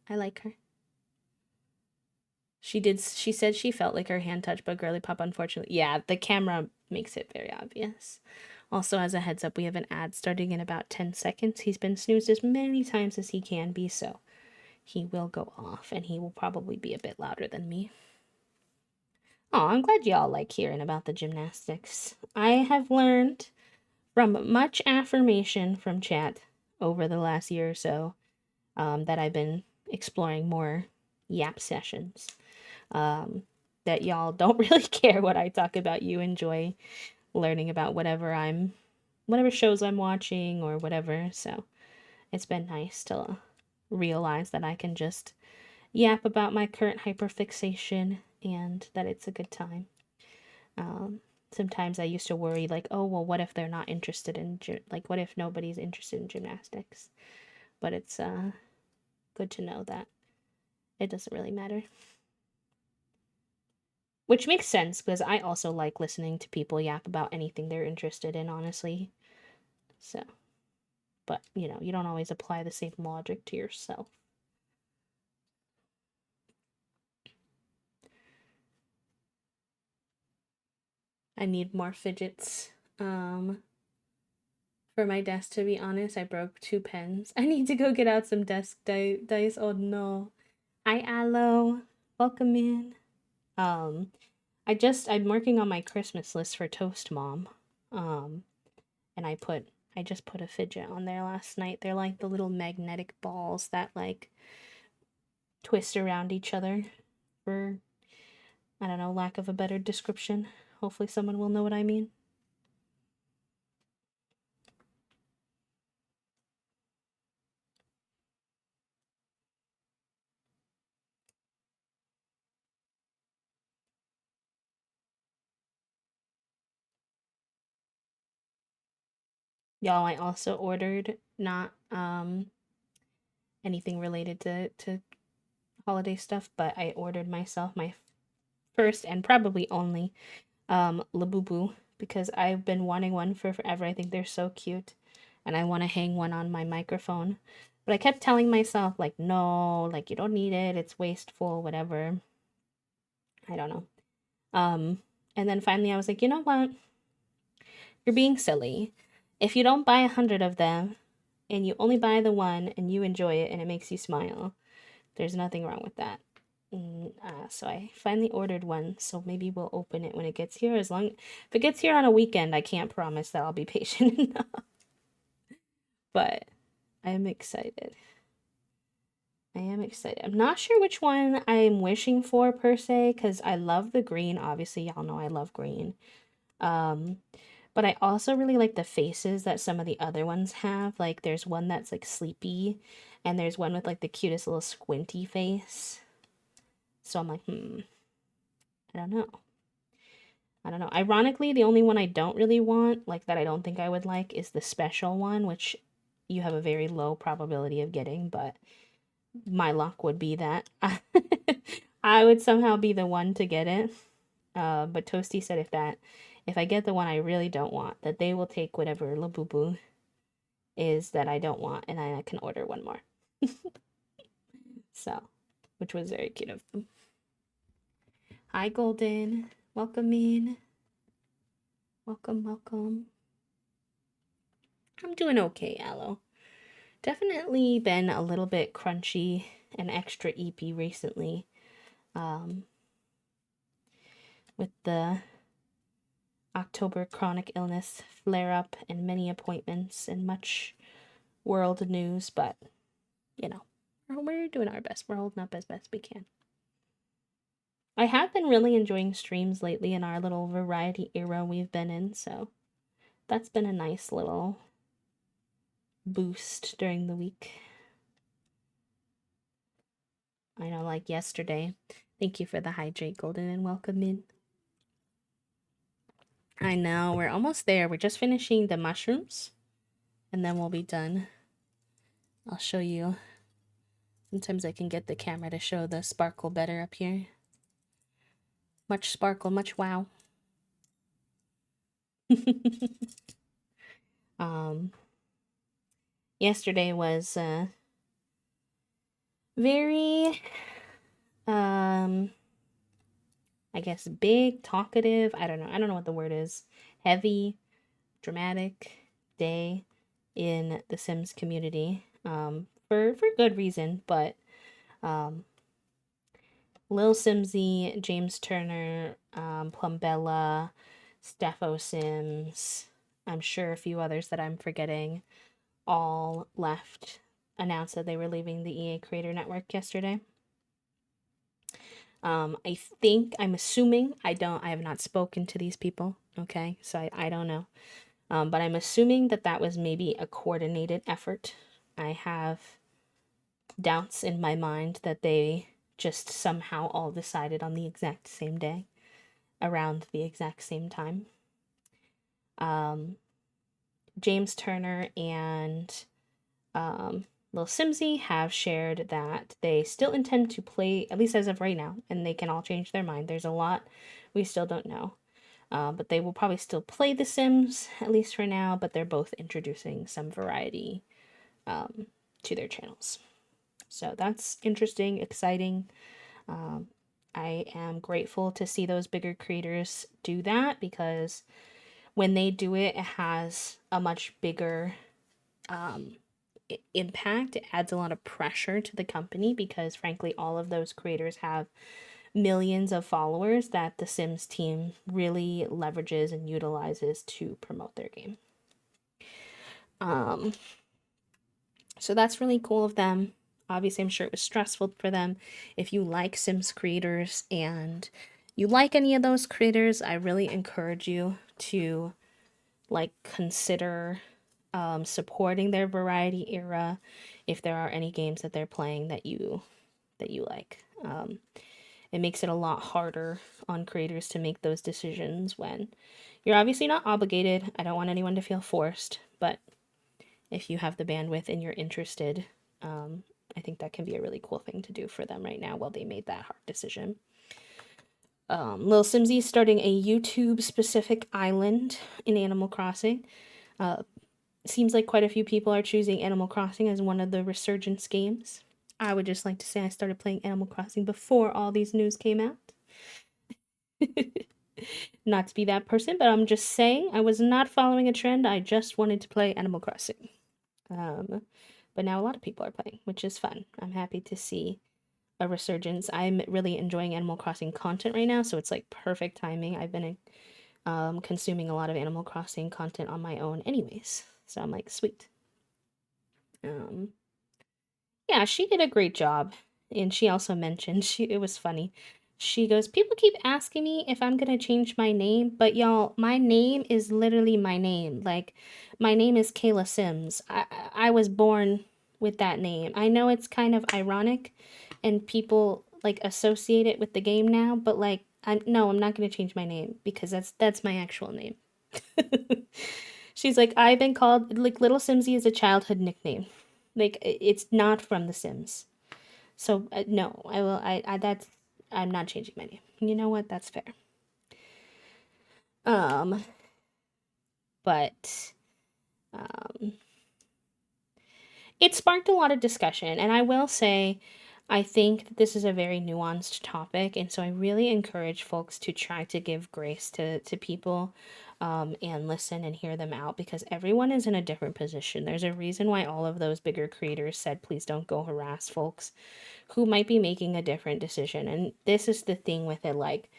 I like her. She said she felt like her hand touched, but Girly Pop, unfortunately. Yeah, the camera makes it very obvious. Also, as a heads up, we have an ad starting in about 10 seconds. He's been snoozed as many times as he can be, so he will go off, and he will probably be a bit louder than me. Oh, I'm glad y'all like hearing about the gymnastics. I have learned from much affirmation from chat over the last year or so that I've been exploring more yap sessions. That y'all don't really care what I talk about. You enjoy learning about whatever shows I'm watching or whatever. So it's been nice to realize that I can just yap about my current hyperfixation and that it's a good time. Sometimes I used to worry like, oh, well, what if they're not interested in, what if nobody's interested in gymnastics? But it's good to know that it doesn't really matter. Which makes sense because I also like listening to people yap about anything they're interested in, honestly. So, but you don't always apply the same logic to yourself. I need more fidgets. For my desk, to be honest, I broke 2 pens. I need to go get out some desk dice. Oh no. Hi, Aloe. Welcome in. I'm working on my Christmas list for Toast Mom. And I just put a fidget on there last night. They're like the little magnetic balls that like twist around each other for I don't know, lack of a better description. Hopefully someone will know what I mean. Y'all, I also ordered not anything related to holiday stuff, but I ordered myself my first and probably only Labubu because I've been wanting one for forever. I think they're so cute and I want to hang one on my microphone. But I kept telling myself like no, like you don't need it. It's wasteful, whatever. I don't know. And then finally I was like, "You know what? You're being silly. If you don't buy 100 of them and you only buy the one and you enjoy it and it makes you smile, there's nothing wrong with that." So I finally ordered one, so maybe we'll open it when it gets here. As long if it gets here on a weekend, I can't promise that I'll be patient enough. But I am excited. I am excited. I'm not sure which one I'm wishing for per se, because I love the green. Obviously, y'all know I love green. Um, but I also really like the faces that some of the other ones have. Like there's one that's like sleepy, and there's one with like the cutest little squinty face. So I'm like, I don't know. I don't know. Ironically, the only one I don't really want, like that I don't think I would like, is the special one, which you have a very low probability of getting, but my luck would be that I would somehow be the one to get it. But Toasty said if I get the one I really don't want, that they will take whatever Labubu is that I don't want, and I can order one more. So, which was very cute of them. Hi, Golden. Welcome in. Welcome, welcome. I'm doing okay, Aloe. Definitely been a little bit crunchy and extra eepy recently. With the October chronic illness flare up and many appointments and much world news, but you know, we're doing our best. We're holding up as best we can. I have been really enjoying streams lately in our little variety era we've been in, so that's been a nice little boost during the week. I know, like yesterday. Thank you for the hydrate, Golden, and welcome in. I know, we're almost there. We're just finishing the mushrooms, and then we'll be done. I'll show you. Sometimes I can get the camera to show the sparkle better up here. Much sparkle, much wow. Yesterday was very I guess big, talkative, I don't know what the word is. Heavy, dramatic day in the Sims community. For good reason, but Lil Simsy, James Turner, Plumbella, Steffo Sims, I'm sure a few others that I'm forgetting, all announced that they were leaving the EA Creator Network yesterday. I'm assuming, I have not spoken to these people, okay, so I don't know. But I'm assuming that was maybe a coordinated effort. I have doubts in my mind that they just somehow all decided on the exact same day, around the exact same time. James Turner and Lil Simsy have shared that they still intend to play, at least as of right now, and they can all change their mind. There's a lot we still don't know. But they will probably still play The Sims, at least for now, but they're both introducing some variety to their channels. So that's interesting, exciting. I am grateful to see those bigger creators do that because when they do it, it has a much bigger impact. It adds a lot of pressure to the company because, frankly, all of those creators have millions of followers that the Sims team really leverages and utilizes to promote their game. So that's really cool of them. Obviously, I'm sure it was stressful for them. If you like Sims creators and you like any of those creators, I really encourage you to like consider supporting their variety era if there are any games that they're playing that you like. It makes it a lot harder on creators to make those decisions when you're obviously not obligated. I don't want anyone to feel forced, but if you have the bandwidth and you're interested, I think that can be a really cool thing to do for them right now while they made that hard decision. Lil Simsy starting a YouTube specific island in Animal Crossing. Seems like quite a few people are choosing Animal Crossing as one of the resurgence games. I would just like to say I started playing Animal Crossing before all these news came out. Not to be that person, but I'm just saying I was not following a trend. I just wanted to play Animal Crossing. But now a lot of people are playing, which is fun. I'm happy to see a resurgence. I'm really enjoying Animal Crossing content right now, so it's like perfect timing. I've been consuming a lot of Animal Crossing content on my own, anyways. So I'm like, sweet. Yeah, she did a great job. And she also mentioned it was funny. She goes, "People keep asking me if I'm gonna change my name, but y'all, my name is literally my name. Like, my name is Kayla Sims. I was born with that name. I know it's kind of ironic and people like associate it with the game now, but like I'm not gonna change my name because that's my actual name." She's like, "I've been called like Little Simsy is a childhood nickname. Like it's not from The Sims. So no, I will. I that's I'm not changing my name. You know what? That's fair. Um, but um, it sparked a lot of discussion, and I will say, I think that this is a very nuanced topic, and so I really encourage folks to try to give grace to people. And listen and hear them out because everyone is in a different position. There's a reason why all of those bigger creators said, please don't go harass folks who might be making a different decision. And this is the thing with it, like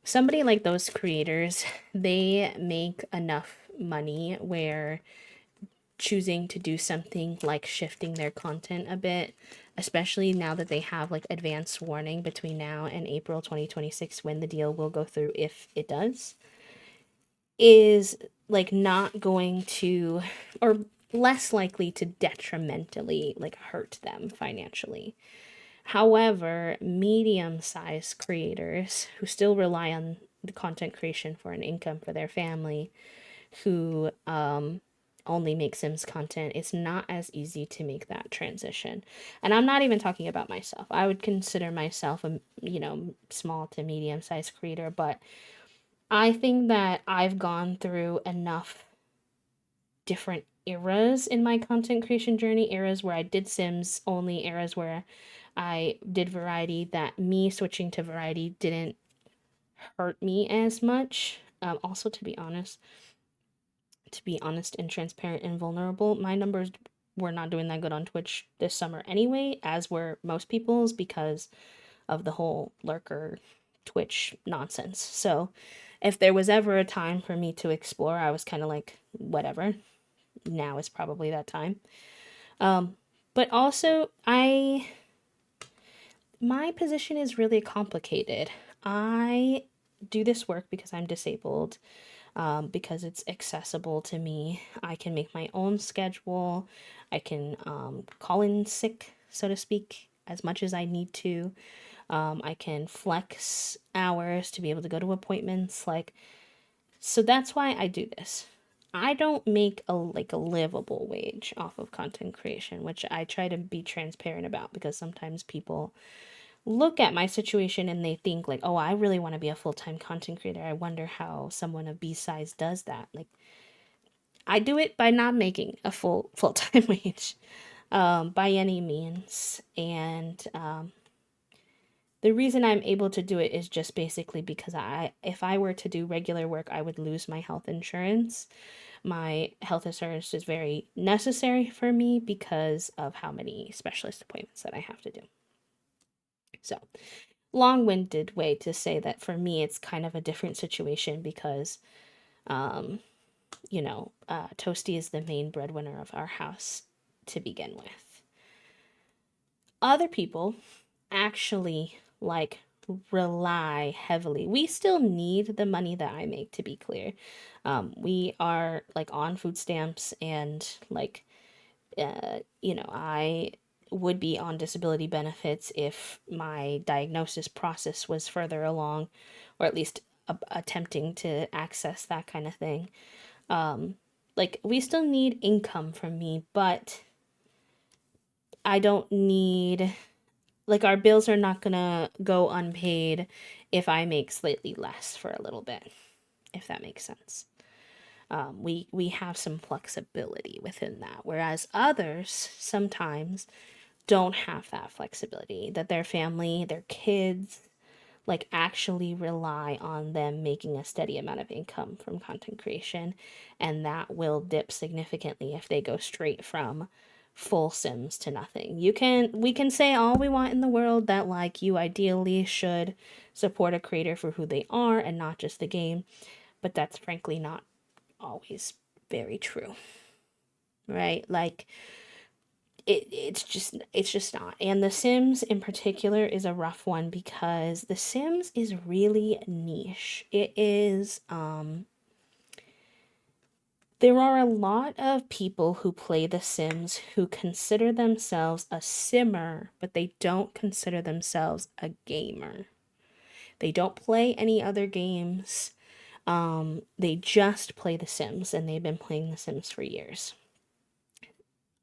somebody like those creators, they make enough money where choosing to do something like shifting their content a bit, especially now that they have like advance warning between now and April 2026 when the deal will go through if it does, is like not going to or less likely to detrimentally like hurt them financially. However, medium-sized creators who still rely on the content creation for an income for their family, who only make Sims content, it's not as easy to make that transition. And I'm not even talking about myself. I would consider myself a, small to medium-sized creator, but I think that I've gone through enough different eras in my content creation journey, eras where I did Sims only, eras where I did variety, that me switching to variety didn't hurt me as much. Also, to be honest and transparent and vulnerable, my numbers were not doing that good on Twitch this summer anyway, as were most people's because of the whole lurker Twitch nonsense. So, if there was ever a time for me to explore, I was kind of like, whatever. Now is probably that time. But also, my position is really complicated. I do this work because I'm disabled, because it's accessible to me. I can make my own schedule. I can call in sick, so to speak, as much as I need to. I can flex hours to be able to go to appointments. So that's why I do this. I don't make a livable wage off of content creation, which I try to be transparent about because sometimes people look at my situation and they think like, "Oh, I really want to be a full-time content creator. I wonder how someone of B size does that." Like I do it by not making a full-time wage by any means. And the reason I'm able to do it is just basically because if I were to do regular work, I would lose my health insurance. My health insurance is very necessary for me because of how many specialist appointments that I have to do. So, long-winded way to say that for me, it's kind of a different situation because, Toasty is the main breadwinner of our house to begin with. Other people actually like rely heavily. We still need the money that I make, to be clear. We are like on food stamps and like, I would be on disability benefits if my diagnosis process was further along, or at least attempting to access that kind of thing. Like, we still need income from me, but I don't need, like, our bills are not gonna go unpaid if I make slightly less for a little bit, if that makes sense. We have some flexibility within that, whereas others sometimes don't have that flexibility, that their family, their kids, like actually rely on them making a steady amount of income from content creation, and that will dip significantly if they go straight from full sims to nothing. We can say all we want in the world, that like you ideally should support a creator for who they are and not just the game, but that's frankly not always very true, right? Like, it's just not. And The Sims in particular is a rough one because The Sims is really niche. It is there are a lot of people who play The Sims who consider themselves a simmer, but they don't consider themselves a gamer. They don't play any other games. They just play The Sims, and they've been playing The Sims for years.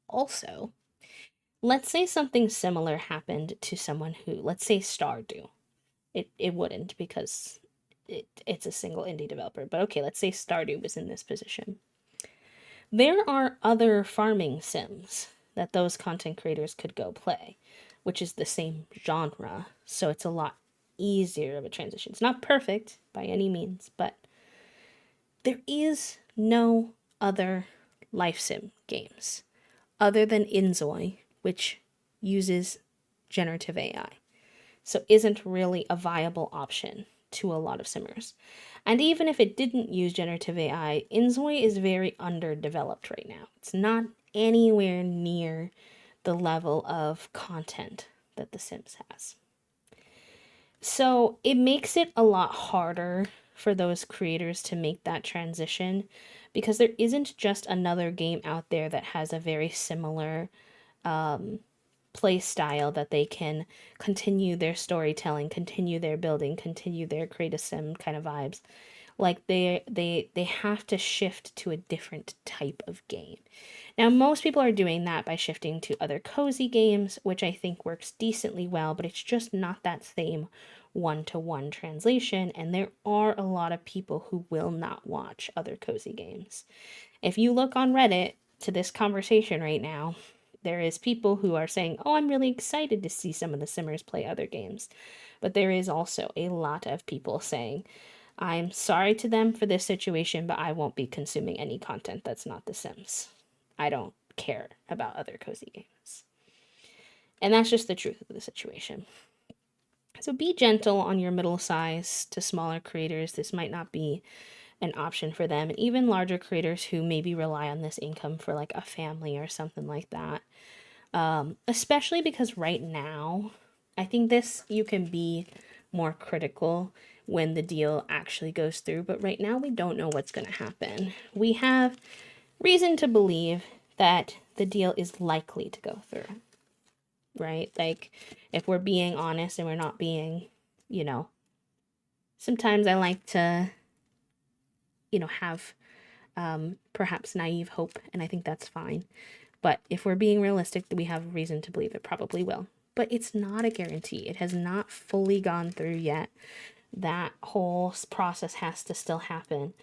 Also, let's say something similar happened to someone who, let's say Stardew. It wouldn't because it's a single indie developer. But okay, let's say Stardew was in this position. There are other farming sims that those content creators could go play, which is the same genre. So it's a lot easier of a transition. It's not perfect by any means, but there is no other life sim games other than Inzoi, which uses generative AI. So isn't really a viable option to a lot of simmers. And even if it didn't use generative AI, Inzoi is very underdeveloped right now. It's not anywhere near the level of content that The Sims has. So it makes it a lot harder for those creators to make that transition because there isn't just another game out there that has a very similar play style that they can continue their storytelling, continue their building, continue their create a sim kind of vibes. Like they have to shift to a different type of game. Now most people are doing that by shifting to other cozy games, which I think works decently well, but it's just not that same one-to-one translation, and there are a lot of people who will not watch other cozy games. If you look on Reddit to this conversation right now, there is people who are saying, "Oh, I'm really excited to see some of the simmers play other games." But there is also a lot of people saying, "I'm sorry to them for this situation, but I won't be consuming any content that's not The Sims. I don't care about other cozy games." And that's just the truth of the situation. So be gentle on your middle size to smaller creators. This might not be an option for them. And even larger creators who maybe rely on this income for like a family or something like that. Especially because right now, I think this you can be more critical when the deal actually goes through. But right now, we don't know what's going to happen. We have reason to believe that the deal is likely to go through, right? Like, if we're being honest and we're not being, you know, sometimes I like to, have perhaps naive hope, and I think that's fine. But if we're being realistic, we have reason to believe it probably will. But it's not a guarantee. It has not fully gone through yet. That whole process has to still happen.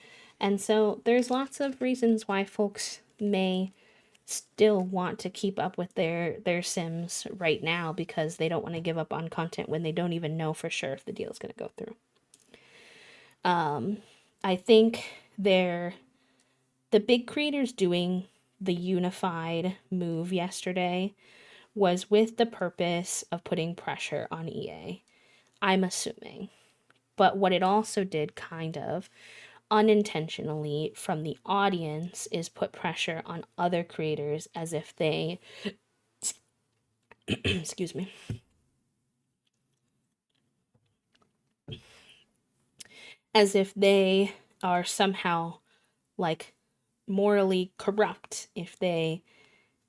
And so there's lots of reasons why folks may still want to keep up with their sims right now because they don't want to give up on content when they don't even know for sure if the deal is going to go through. I think the big creators doing the unified move yesterday was with the purpose of putting pressure on EA, I'm assuming. But what it also did, kind of unintentionally from the audience, is put pressure on other creators as if they, excuse me, as if they are somehow like morally corrupt if they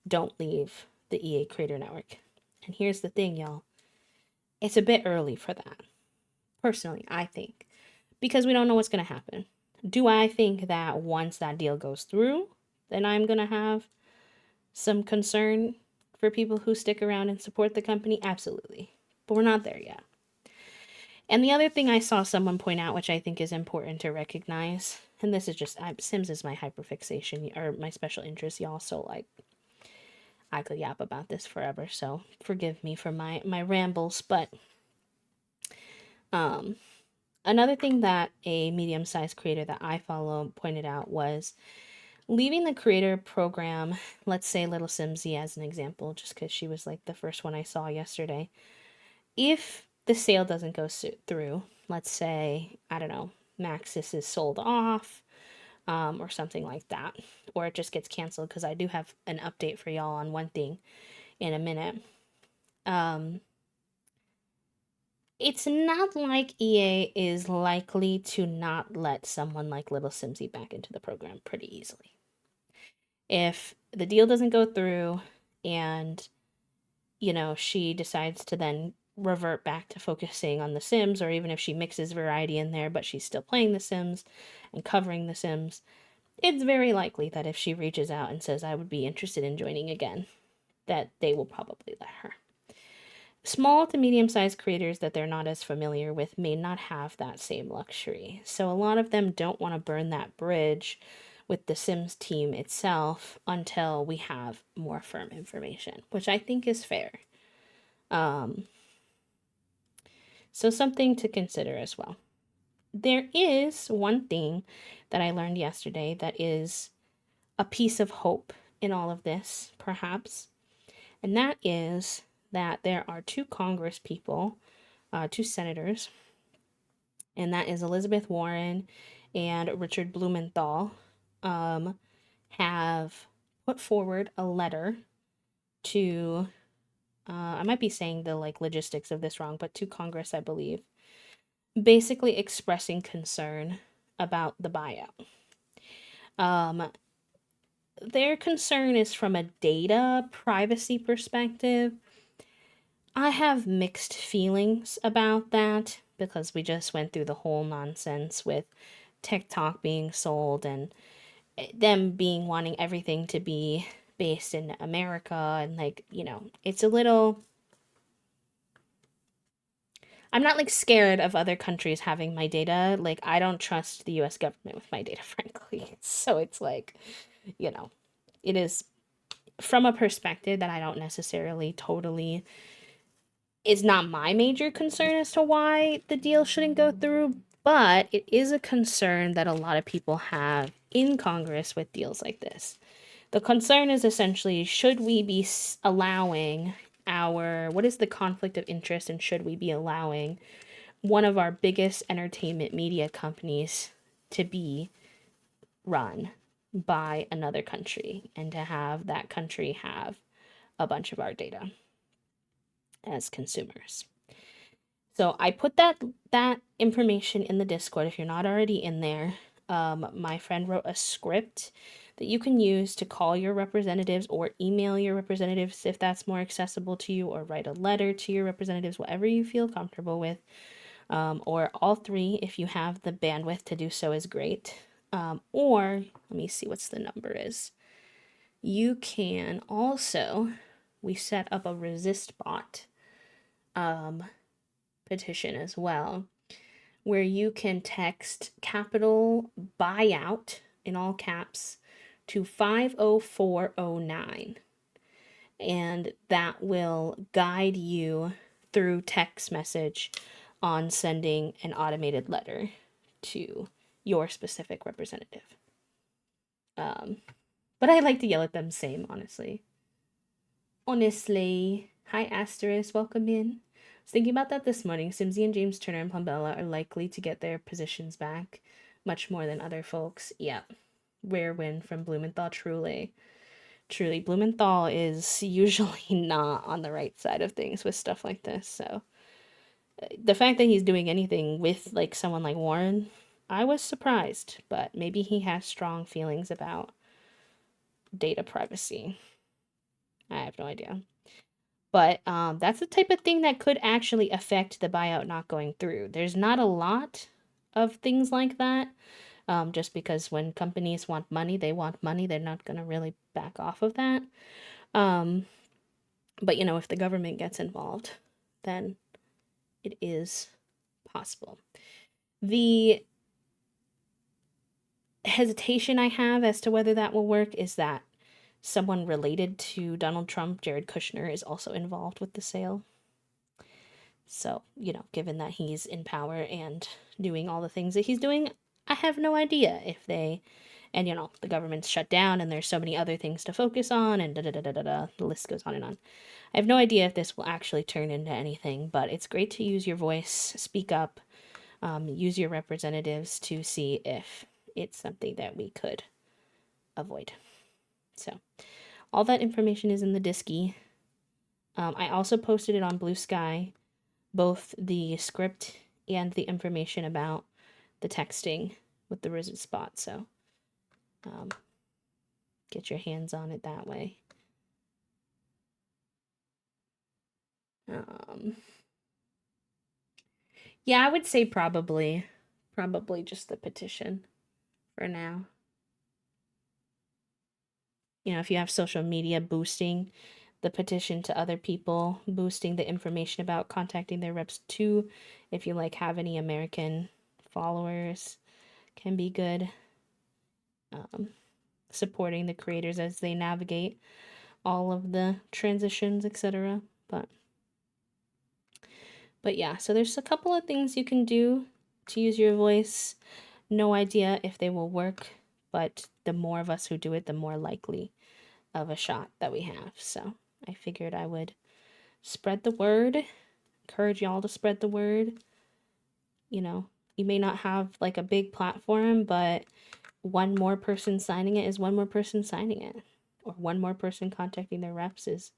don't leave the EA Creator Network. And here's the thing, y'all. It's a bit early for that. Personally, I think. Because we don't know what's going to happen. Do I think that once that deal goes through, then I'm going to have some concern for people who stick around and support the company? Absolutely. But we're not there yet. And the other thing I saw someone point out, which I think is important to recognize, and this is just, Sims is my hyperfixation or my special interest, y'all. So, like, I could yap about this forever. So, forgive me for my rambles. But, another thing that a medium-sized creator that I follow pointed out was leaving the creator program, let's say Little Simsy as an example, just because she was like the first one I saw yesterday. If the sale doesn't go through, let's say, I don't know, Maxis is sold off, or something like that, or it just gets canceled, because I do have an update for y'all on one thing in a minute. It's not like EA is likely to not let someone like Little Simsy back into the program pretty easily. If the deal doesn't go through and, she decides to then revert back to focusing on The Sims, or even if she mixes variety in there, but she's still playing The Sims and covering The Sims, it's very likely that if she reaches out and says, I would be interested in joining again, that they will probably let her. Small to medium-sized creators that they're not as familiar with may not have that same luxury. So a lot of them don't want to burn that bridge with the Sims team itself until we have more firm information, which I think is fair. So something to consider as well. There is one thing that I learned yesterday that is a piece of hope in all of this, perhaps, and that is that there are two Congress people, two senators, and that is Elizabeth Warren and Richard Blumenthal, have put forward a letter to, I might be saying the logistics of this wrong, but to Congress, I believe, basically expressing concern about the buyout. Their concern is from a data privacy perspective. I have mixed feelings about that because we just went through the whole nonsense with TikTok being sold and them wanting everything to be based in America, and it's a little, I'm not scared of other countries having my data. I don't trust the US government with my data, frankly. So it's it is from a perspective that I don't necessarily totally, is not my major concern as to why the deal shouldn't go through, but it is a concern that a lot of people have in Congress with deals like this. The concern is essentially, should we be allowing what is the conflict of interest, and should we be allowing one of our biggest entertainment media companies to be run by another country and to have that country have a bunch of our data as consumers? So I put that information in the Discord. If you're not already in there, my friend wrote a script that you can use to call your representatives or email your representatives if that's more accessible to you, or write a letter to your representatives, whatever you feel comfortable with, or all three if you have the bandwidth to do so is great. Or let me see what's the number is. You can also, we set up a resist bot petition as well, where you can text capital buyout in all caps to 50409, and that will guide you through text message on sending an automated letter to your specific representative. But I like to yell at them same, honestly. Hi Asterisk, welcome in. I was thinking about that this morning. Simsy and James Turner and Plumbella are likely to get their positions back much more than other folks. Yep. Rare win from Blumenthal, truly. Truly, Blumenthal is usually not on the right side of things with stuff like this, so the fact that he's doing anything with someone like Warren I was surprised, but maybe he has strong feelings about data privacy. I have no idea. But that's the type of thing that could actually affect the buyout not going through. There's not a lot of things like that, just because when companies want money, they want money. They're not going to really back off of that. Um, but, if the government gets involved, then it is possible. The hesitation I have as to whether that will work is that someone related to Donald Trump, Jared Kushner, is also involved with the sale. So, given that he's in power and doing all the things that he's doing, I have no idea if they, and the government's shut down and there's so many other things to focus on and da da da da da da, the list goes on and on. I have no idea if this will actually turn into anything, but it's great to use your voice, speak up, use your representatives to see if it's something that we could avoid. So, all that information is in the Disky. I also posted it on Blue Sky, both the script and the information about the texting with the RISD spot. So, get your hands on it that way. Yeah, I would say probably just the petition for now. If you have social media boosting the petition to other people, boosting the information about contacting their reps too, if you have any American followers, can be good. Supporting the creators as they navigate all of the transitions, etc. But yeah, so there's a couple of things you can do to use your voice. No idea if they will work, but the more of us who do it, the more likely of a shot that we have. So I figured I would spread the word, encourage y'all to spread the word. You may not have a big platform, but one more person signing it is one more person signing it. Or one more person contacting their reps is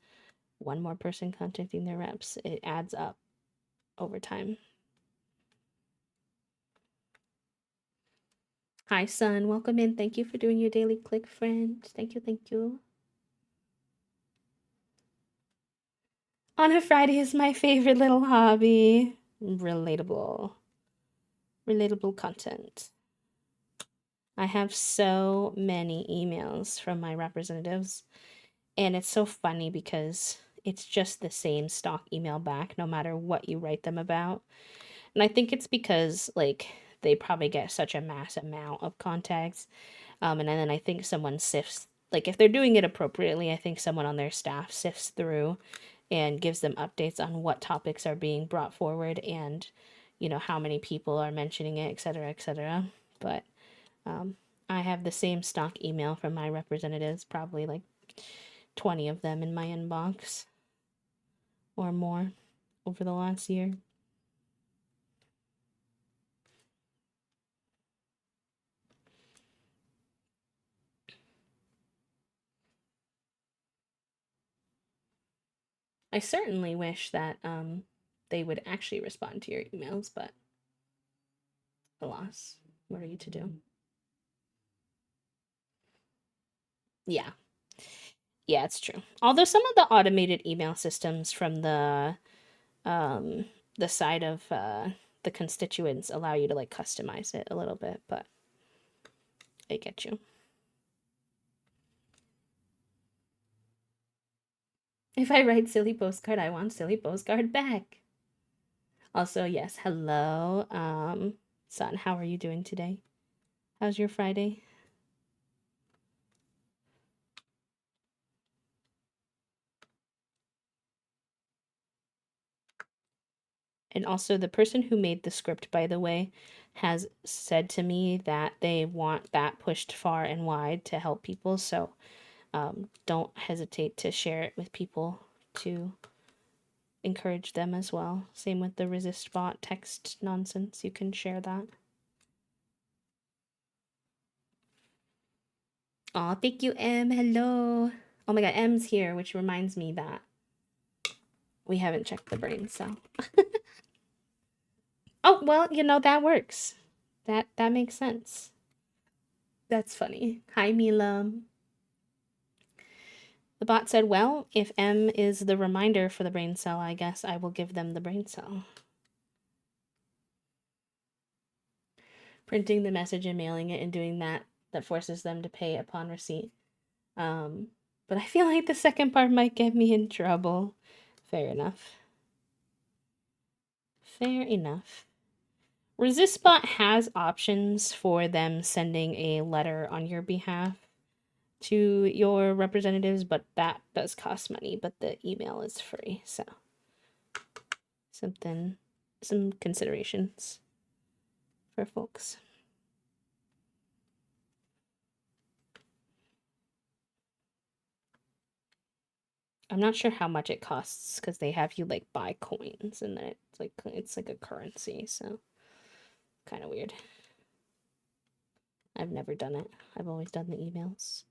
one more person contacting their reps. It adds up over time. Hi, son. Welcome in. Thank you for doing your daily click, friend. Thank you. Thank you. On a Friday is my favorite little hobby. Relatable content. I have so many emails from my representatives, and it's so funny because it's just the same stock email back no matter what you write them about. And I think it's because they probably get such a mass amount of contacts, and then I think someone sifts, if they're doing it appropriately, I think someone on their staff sifts through and gives them updates on what topics are being brought forward and how many people are mentioning it, etc., etc. But I have the same stock email from my representatives, probably 20 of them in my inbox or more over the last year. I certainly wish that they would actually respond to your emails, but alas, what are you to do? Yeah. Yeah, it's true. Although some of the automated email systems from the side of the constituents allow you to customize it a little bit, but I get you. If I write silly postcard, I want silly postcard back. Also, yes, hello, son, how are you doing today? How's your Friday? And also, the person who made the script, by the way, has said to me that they want that pushed far and wide to help people. So don't hesitate to share it with people to encourage them as well. Same with the resist bot text nonsense. You can share that. Aw, thank you, M. Hello. Oh my god, M's here, which reminds me that we haven't checked the brain cell. Oh, well, that works. That makes sense. That's funny. Hi, Mila. The bot said, well, if M is the reminder for the brain cell, I guess I will give them the brain cell. Printing the message and mailing it and doing that forces them to pay upon receipt. But I feel like the second part might get me in trouble. Fair enough. Fair enough. ResistBot has options for them sending a letter on your behalf to your representatives, but that does cost money, but the email is free, so some considerations for folks. I'm not sure how much it costs because they have you like buy coins and then it's like a currency, so kind of weird. I've never done it. I've always done the emails.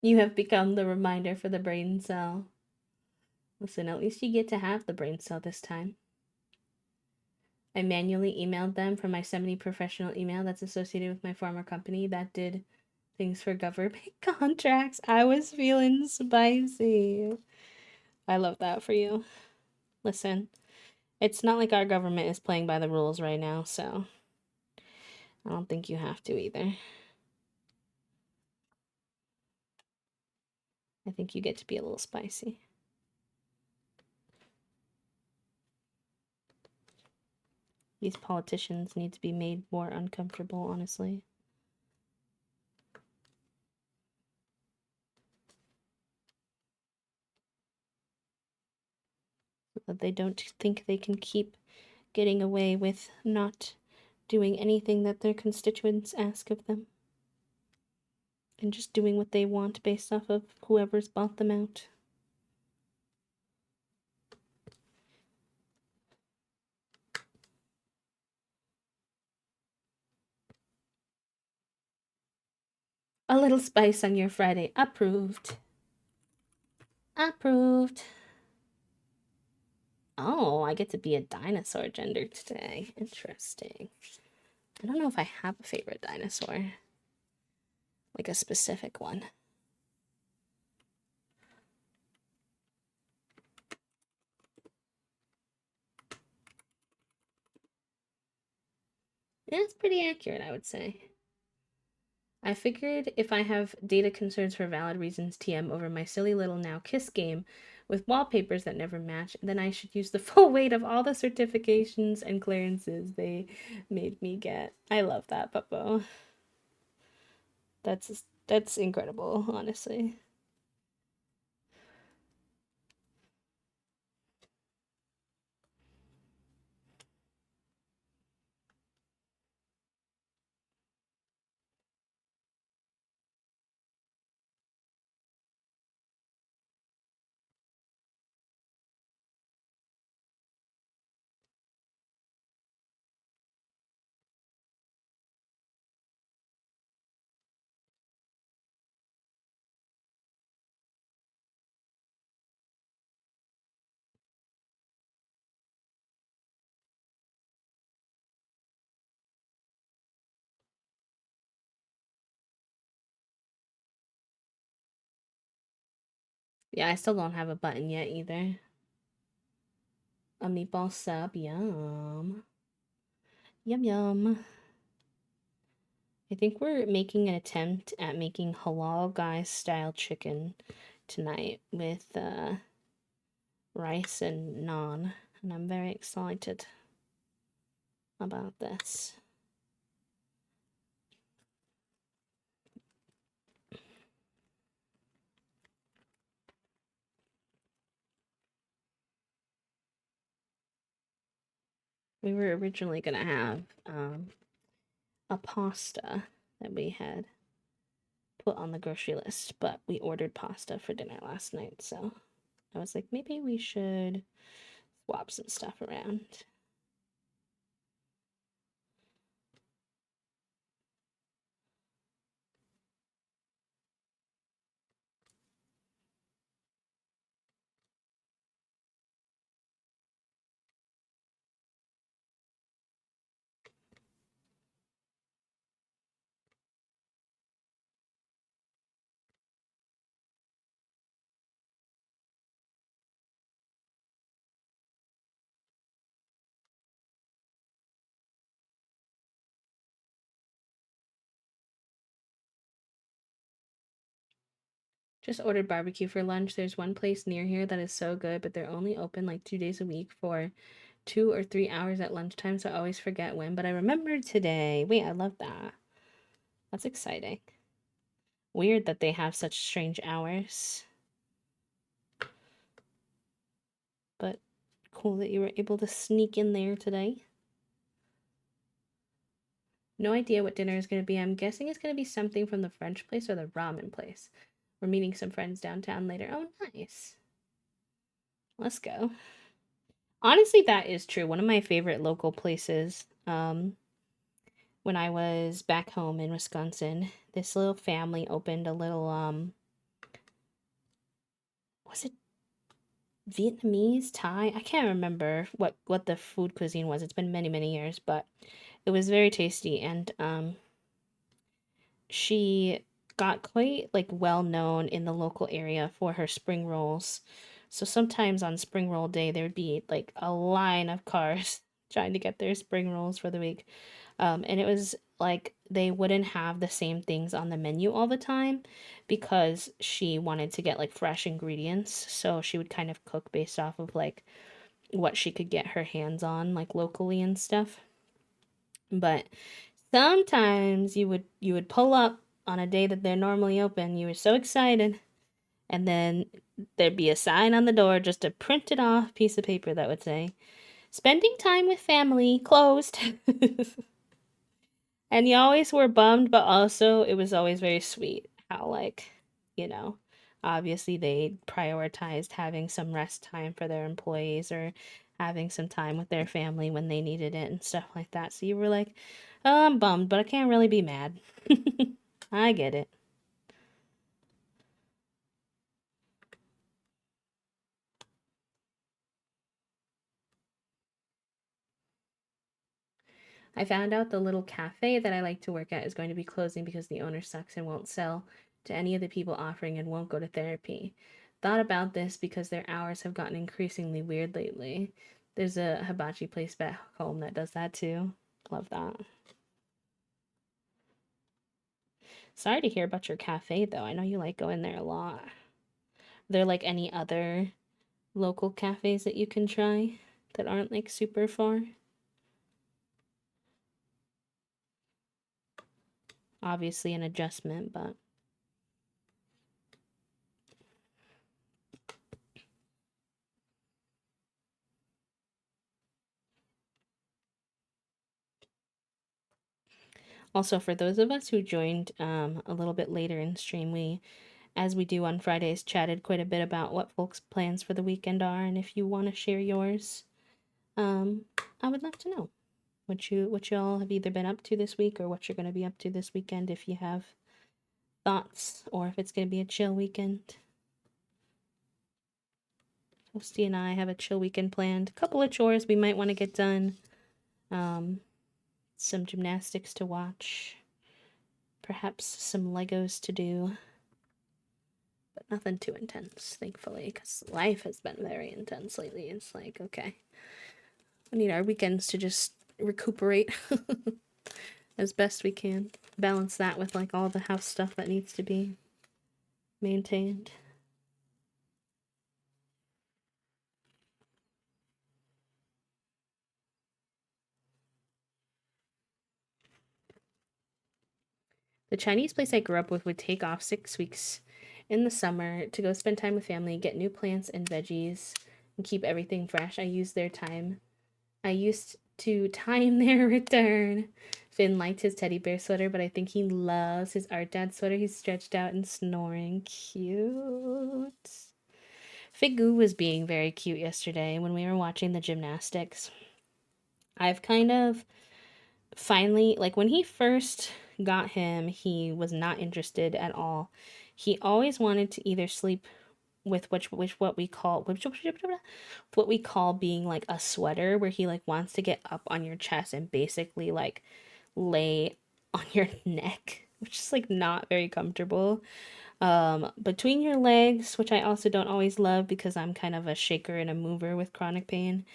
You have become the reminder for the brain cell. Listen, at least you get to have the brain cell this time. I manually emailed them from my semi-professional email that's associated with my former company that did things for government contracts. I was feeling spicy. I love that for you. Listen, it's not like our government is playing by the rules right now, so I don't think you have to either. I think you get to be a little spicy. These politicians need to be made more uncomfortable, honestly. So that they don't think they can keep getting away with not doing anything that their constituents ask of them. And just doing what they want based off of whoever's bought them out. A little spice on your Friday. Approved. Approved. Oh, I get to be a dinosaur gender today. Interesting. I don't know if I have a favorite dinosaur. Like a specific one. Yeah, it's pretty accurate, I would say. I figured if I have data concerns for valid reasons TM over my silly little now kiss game with wallpapers that never match, then I should use the full weight of all the certifications and clearances they made me get. I love that, Puppo. That's incredible, honestly. Yeah, I still don't have a button yet either. A meatball sub, yum. Yum yum. I think we're making an attempt at making halal guy style chicken tonight with rice and naan, and I'm very excited about this. We were originally gonna have a pasta that we had put on the grocery list, but we ordered pasta for dinner last night, so I was like, maybe we should swap some stuff around. Just ordered barbecue for lunch. There's one place near here that is so good, but they're only open like 2 days a week for 2 or 3 hours at lunchtime, so I always forget when. But I remembered today. Wait, I love that. That's exciting. Weird that they have such strange hours, but cool that you were able to sneak in there today. No idea what dinner is going to be. I'm guessing it's going to be something from the French place or the ramen place. We're meeting some friends downtown later. Oh, nice. Let's go. Honestly, that is true. One of my favorite local places, when I was back home in Wisconsin, this little family opened a little, was it Vietnamese, Thai? I can't remember what the food cuisine was. It's been many, many years, but it was very tasty, and she got quite like well known in the local area for her spring rolls. So sometimes on spring roll day there would be like a line of cars trying to get their spring rolls for the week. And it was like they wouldn't have the same things on the menu all the time because she wanted to get like fresh ingredients. So she would kind of cook based off of like what she could get her hands on like locally and stuff. But sometimes you would pull up on a day that they're normally open. You were so excited, and then there'd be a sign on the door, just a printed off piece of paper that would say, "Spending time with family closed." And you always were bummed, but also it was always very sweet how, like, you know, obviously they prioritized having some rest time for their employees or having some time with their family when they needed it and stuff like that. So you were like, oh, I'm bummed, but I can't really be mad. I get it. I found out the little cafe that I like to work at is going to be closing because the owner sucks and won't sell to any of the people offering and won't go to therapy. Thought about this because their hours have gotten increasingly weird lately. There's a hibachi place back home that does that too. Love that. Sorry to hear about your cafe though. I know you like going there a lot. Are there like any other local cafes that you can try that aren't like super far? Obviously an adjustment, but also, for those of us who joined a little bit later in stream, we, as we do on Fridays, chatted quite a bit about what folks' plans for the weekend are, and if you want to share yours, um, I would love to know what you all have either been up to this week or what you're going to be up to this weekend. If you have thoughts, or if it's going to be a chill weekend. Toasty and I have a chill weekend planned. A couple of chores we might want to get done. Um, some gymnastics to watch. Perhaps some Legos to do. But nothing too intense, thankfully, because life has been very intense lately. It's like, okay, we need our weekends to just recuperate as best we can. Balance that with like all the house stuff that needs to be maintained. The Chinese place I grew up with would take off 6 weeks in the summer to go spend time with family, get new plants and veggies, and keep everything fresh. I used to time their return. Finn liked his teddy bear sweater, but I think he loves his art dad sweater. He's stretched out and snoring. Cute. Figu was being very cute yesterday when we were watching the gymnastics. I've kind of finally, like when he first got him, he was not interested at all. He always wanted to either sleep with which what we call being like a sweater, where he like wants to get up on your chest and basically like lay on your neck, which is like not very comfortable. Between your legs, which I also don't always love because I'm kind of a shaker and a mover with chronic pain,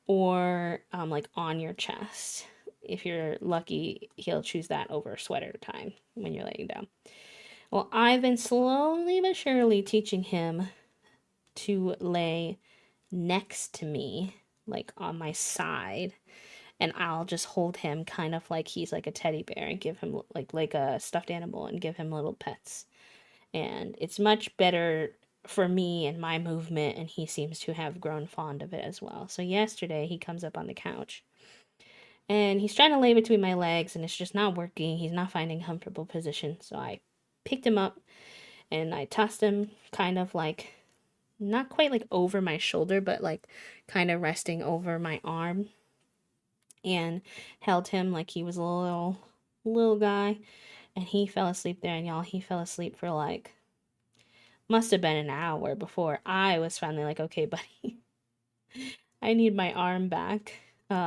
or like on your chest. If you're lucky, he'll choose that over sweater time when you're laying down. Well, I've been slowly but surely teaching him to lay next to me, like on my side, and I'll just hold him kind of like he's like a teddy bear and give him like a stuffed animal and give him little pets. And it's much better for me and my movement, and he seems to have grown fond of it as well. So yesterday he comes up on the couch and he's trying to lay between my legs and it's just not working. He's not finding a comfortable position. So I picked him up and I tossed him kind of like not quite like over my shoulder, but like kind of resting over my arm, and held him like he was a little guy, and he fell asleep there. And y'all, he fell asleep for like must have been an hour before I was finally like, okay, buddy, I need my arm back.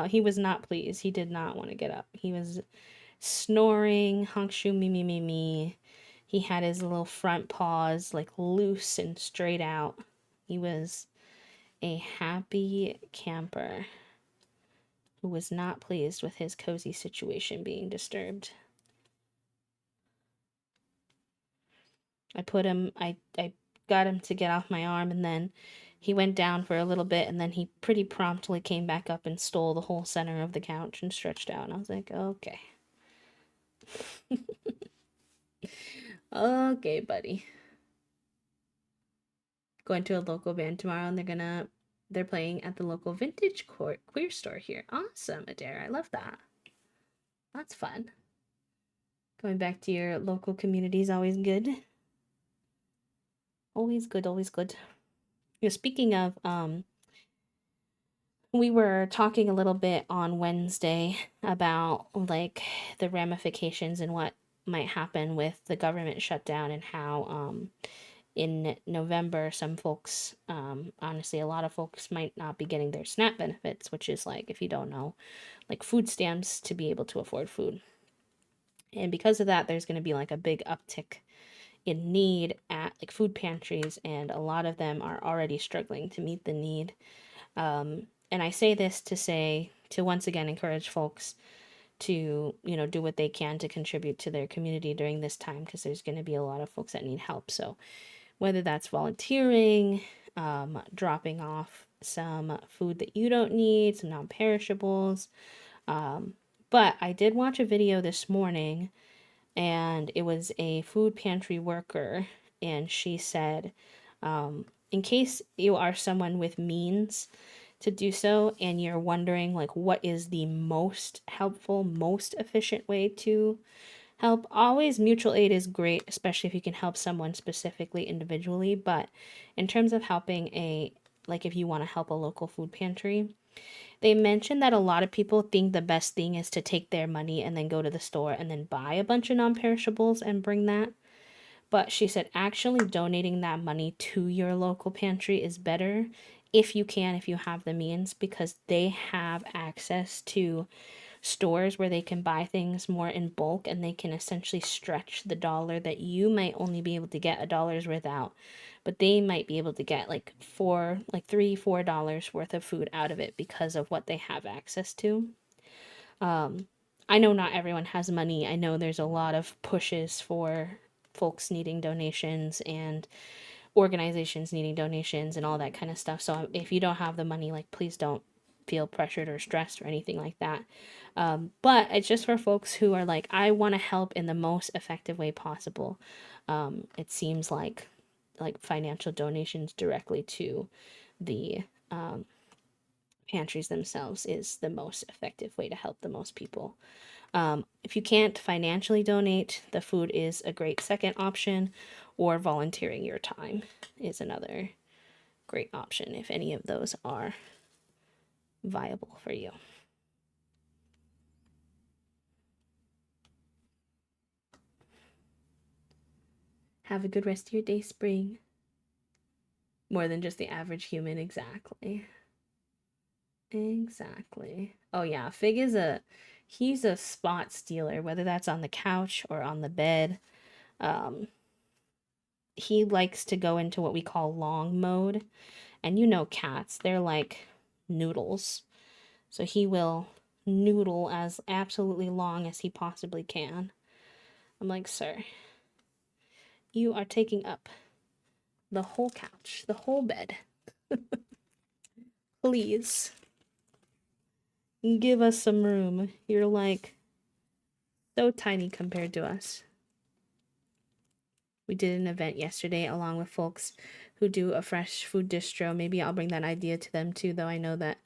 He was not pleased. He did not want to get up. He was snoring, honk shoo me me me me. He had his little front paws like loose and straight out. He was a happy camper who was not pleased with his cozy situation being disturbed. I got him to get off my arm, and then he went down for a little bit, and then he pretty promptly came back up and stole the whole center of the couch and stretched out. And I was like, okay. Okay, buddy. Going to a local band tomorrow, and they're playing at the local vintage queer store here. Awesome, Adair. I love that. That's fun. Going back to your local community is always good. Always good, always good. Speaking of, we were talking a little bit on Wednesday about like the ramifications and what might happen with the government shutdown, and how in November some folks, honestly a lot of folks might not be getting their SNAP benefits, which is like, if you don't know, like food stamps to be able to afford food. And because of that, there's going to be like a big uptick in need at like food pantries, and a lot of them are already struggling to meet the need. And I say this to once again encourage folks to, do what they can to contribute to their community during this time, because there's going to be a lot of folks that need help. So whether that's volunteering, dropping off some food that you don't need, some non-perishables. But I did watch a video this morning, and it was a food pantry worker, and she said, in case you are someone with means to do so and you're wondering like what is the most helpful, most efficient way to help, always mutual aid is great, especially if you can help someone specifically individually. But in terms of helping like if you want to help a local food pantry, they mentioned that a lot of people think the best thing is to take their money and then go to the store and then buy a bunch of non-perishables and bring that. But she said actually donating that money to your local pantry is better if you can, if you have the means, because they have access to stores where they can buy things more in bulk, and they can essentially stretch the dollar that you might only be able to get a dollar's worth out, but they might be able to get like $3-4 worth of food out of it because of what they have access to. I know not everyone has money. I know there's a lot of pushes for folks needing donations and organizations needing donations and all that kind of stuff. So if you don't have the money, like, please don't feel pressured or stressed or anything like that. But it's just for folks who are like, I want to help in the most effective way possible. It seems like financial donations directly to the pantries themselves is the most effective way to help the most people. If you can't financially donate, the food is a great second option, or volunteering your time is another great option if any of those are viable for you. Have a good rest of your day, Spring. More than just the average human, exactly. Exactly. Oh yeah, Fig is he's a spot stealer, whether that's on the couch or on the bed. Um, he likes to go into what we call long mode, and you know cats, they're like noodles. So he will noodle as absolutely long as he possibly can. I'm like, sir, you are taking up the whole couch, the whole bed. Please give us some room. You're like so tiny compared to us. We did an event yesterday along with folks who do a fresh food distro. Maybe I'll bring that idea to them too, though I know that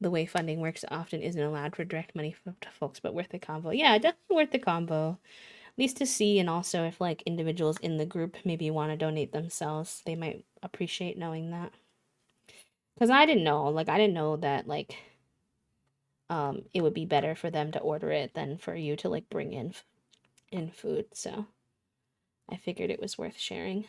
the way funding works often isn't allowed for direct money to folks, but worth the convo. Yeah, definitely worth the convo. At least to see, and also if like individuals in the group maybe want to donate themselves, they might appreciate knowing that. Because I didn't know, I didn't know that it would be better for them to order it than for you to like bring in food. So I figured it was worth sharing.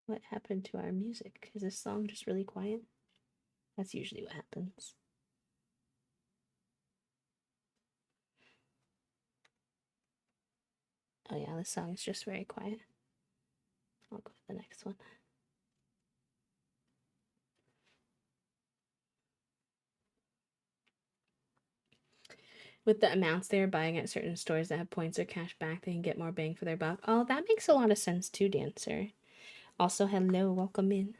What happened to our music? Is this song just really quiet? That's usually what happens. Oh yeah, this song is just very quiet. I'll go to the next one. With the amounts they are buying at certain stores that have points or cash back, they can get more bang for their buck. Oh, that makes a lot of sense too, Dancer. Also, hello, welcome in.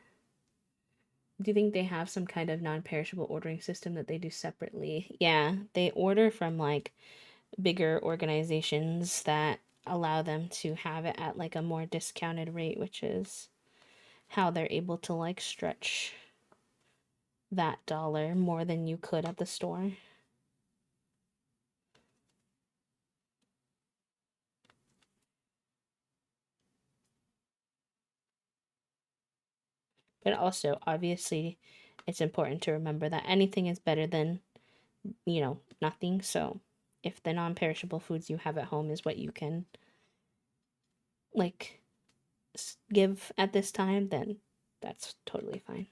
Do you think they have some kind of non-perishable ordering system that they do separately? Yeah, they order from like bigger organizations that allow them to have it at like a more discounted rate, which is how they're able to like stretch that dollar more than you could at the store. But also, obviously, it's important to remember that anything is better than, nothing. So if the non perishable foods you have at home is what you can, like, give at this time, then that's totally fine.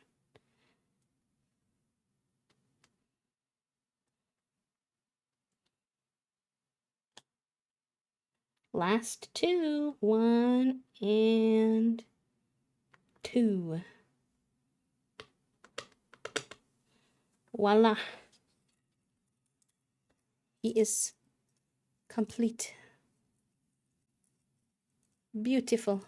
Last two. 1 and 2. Voila. He is complete. Beautiful.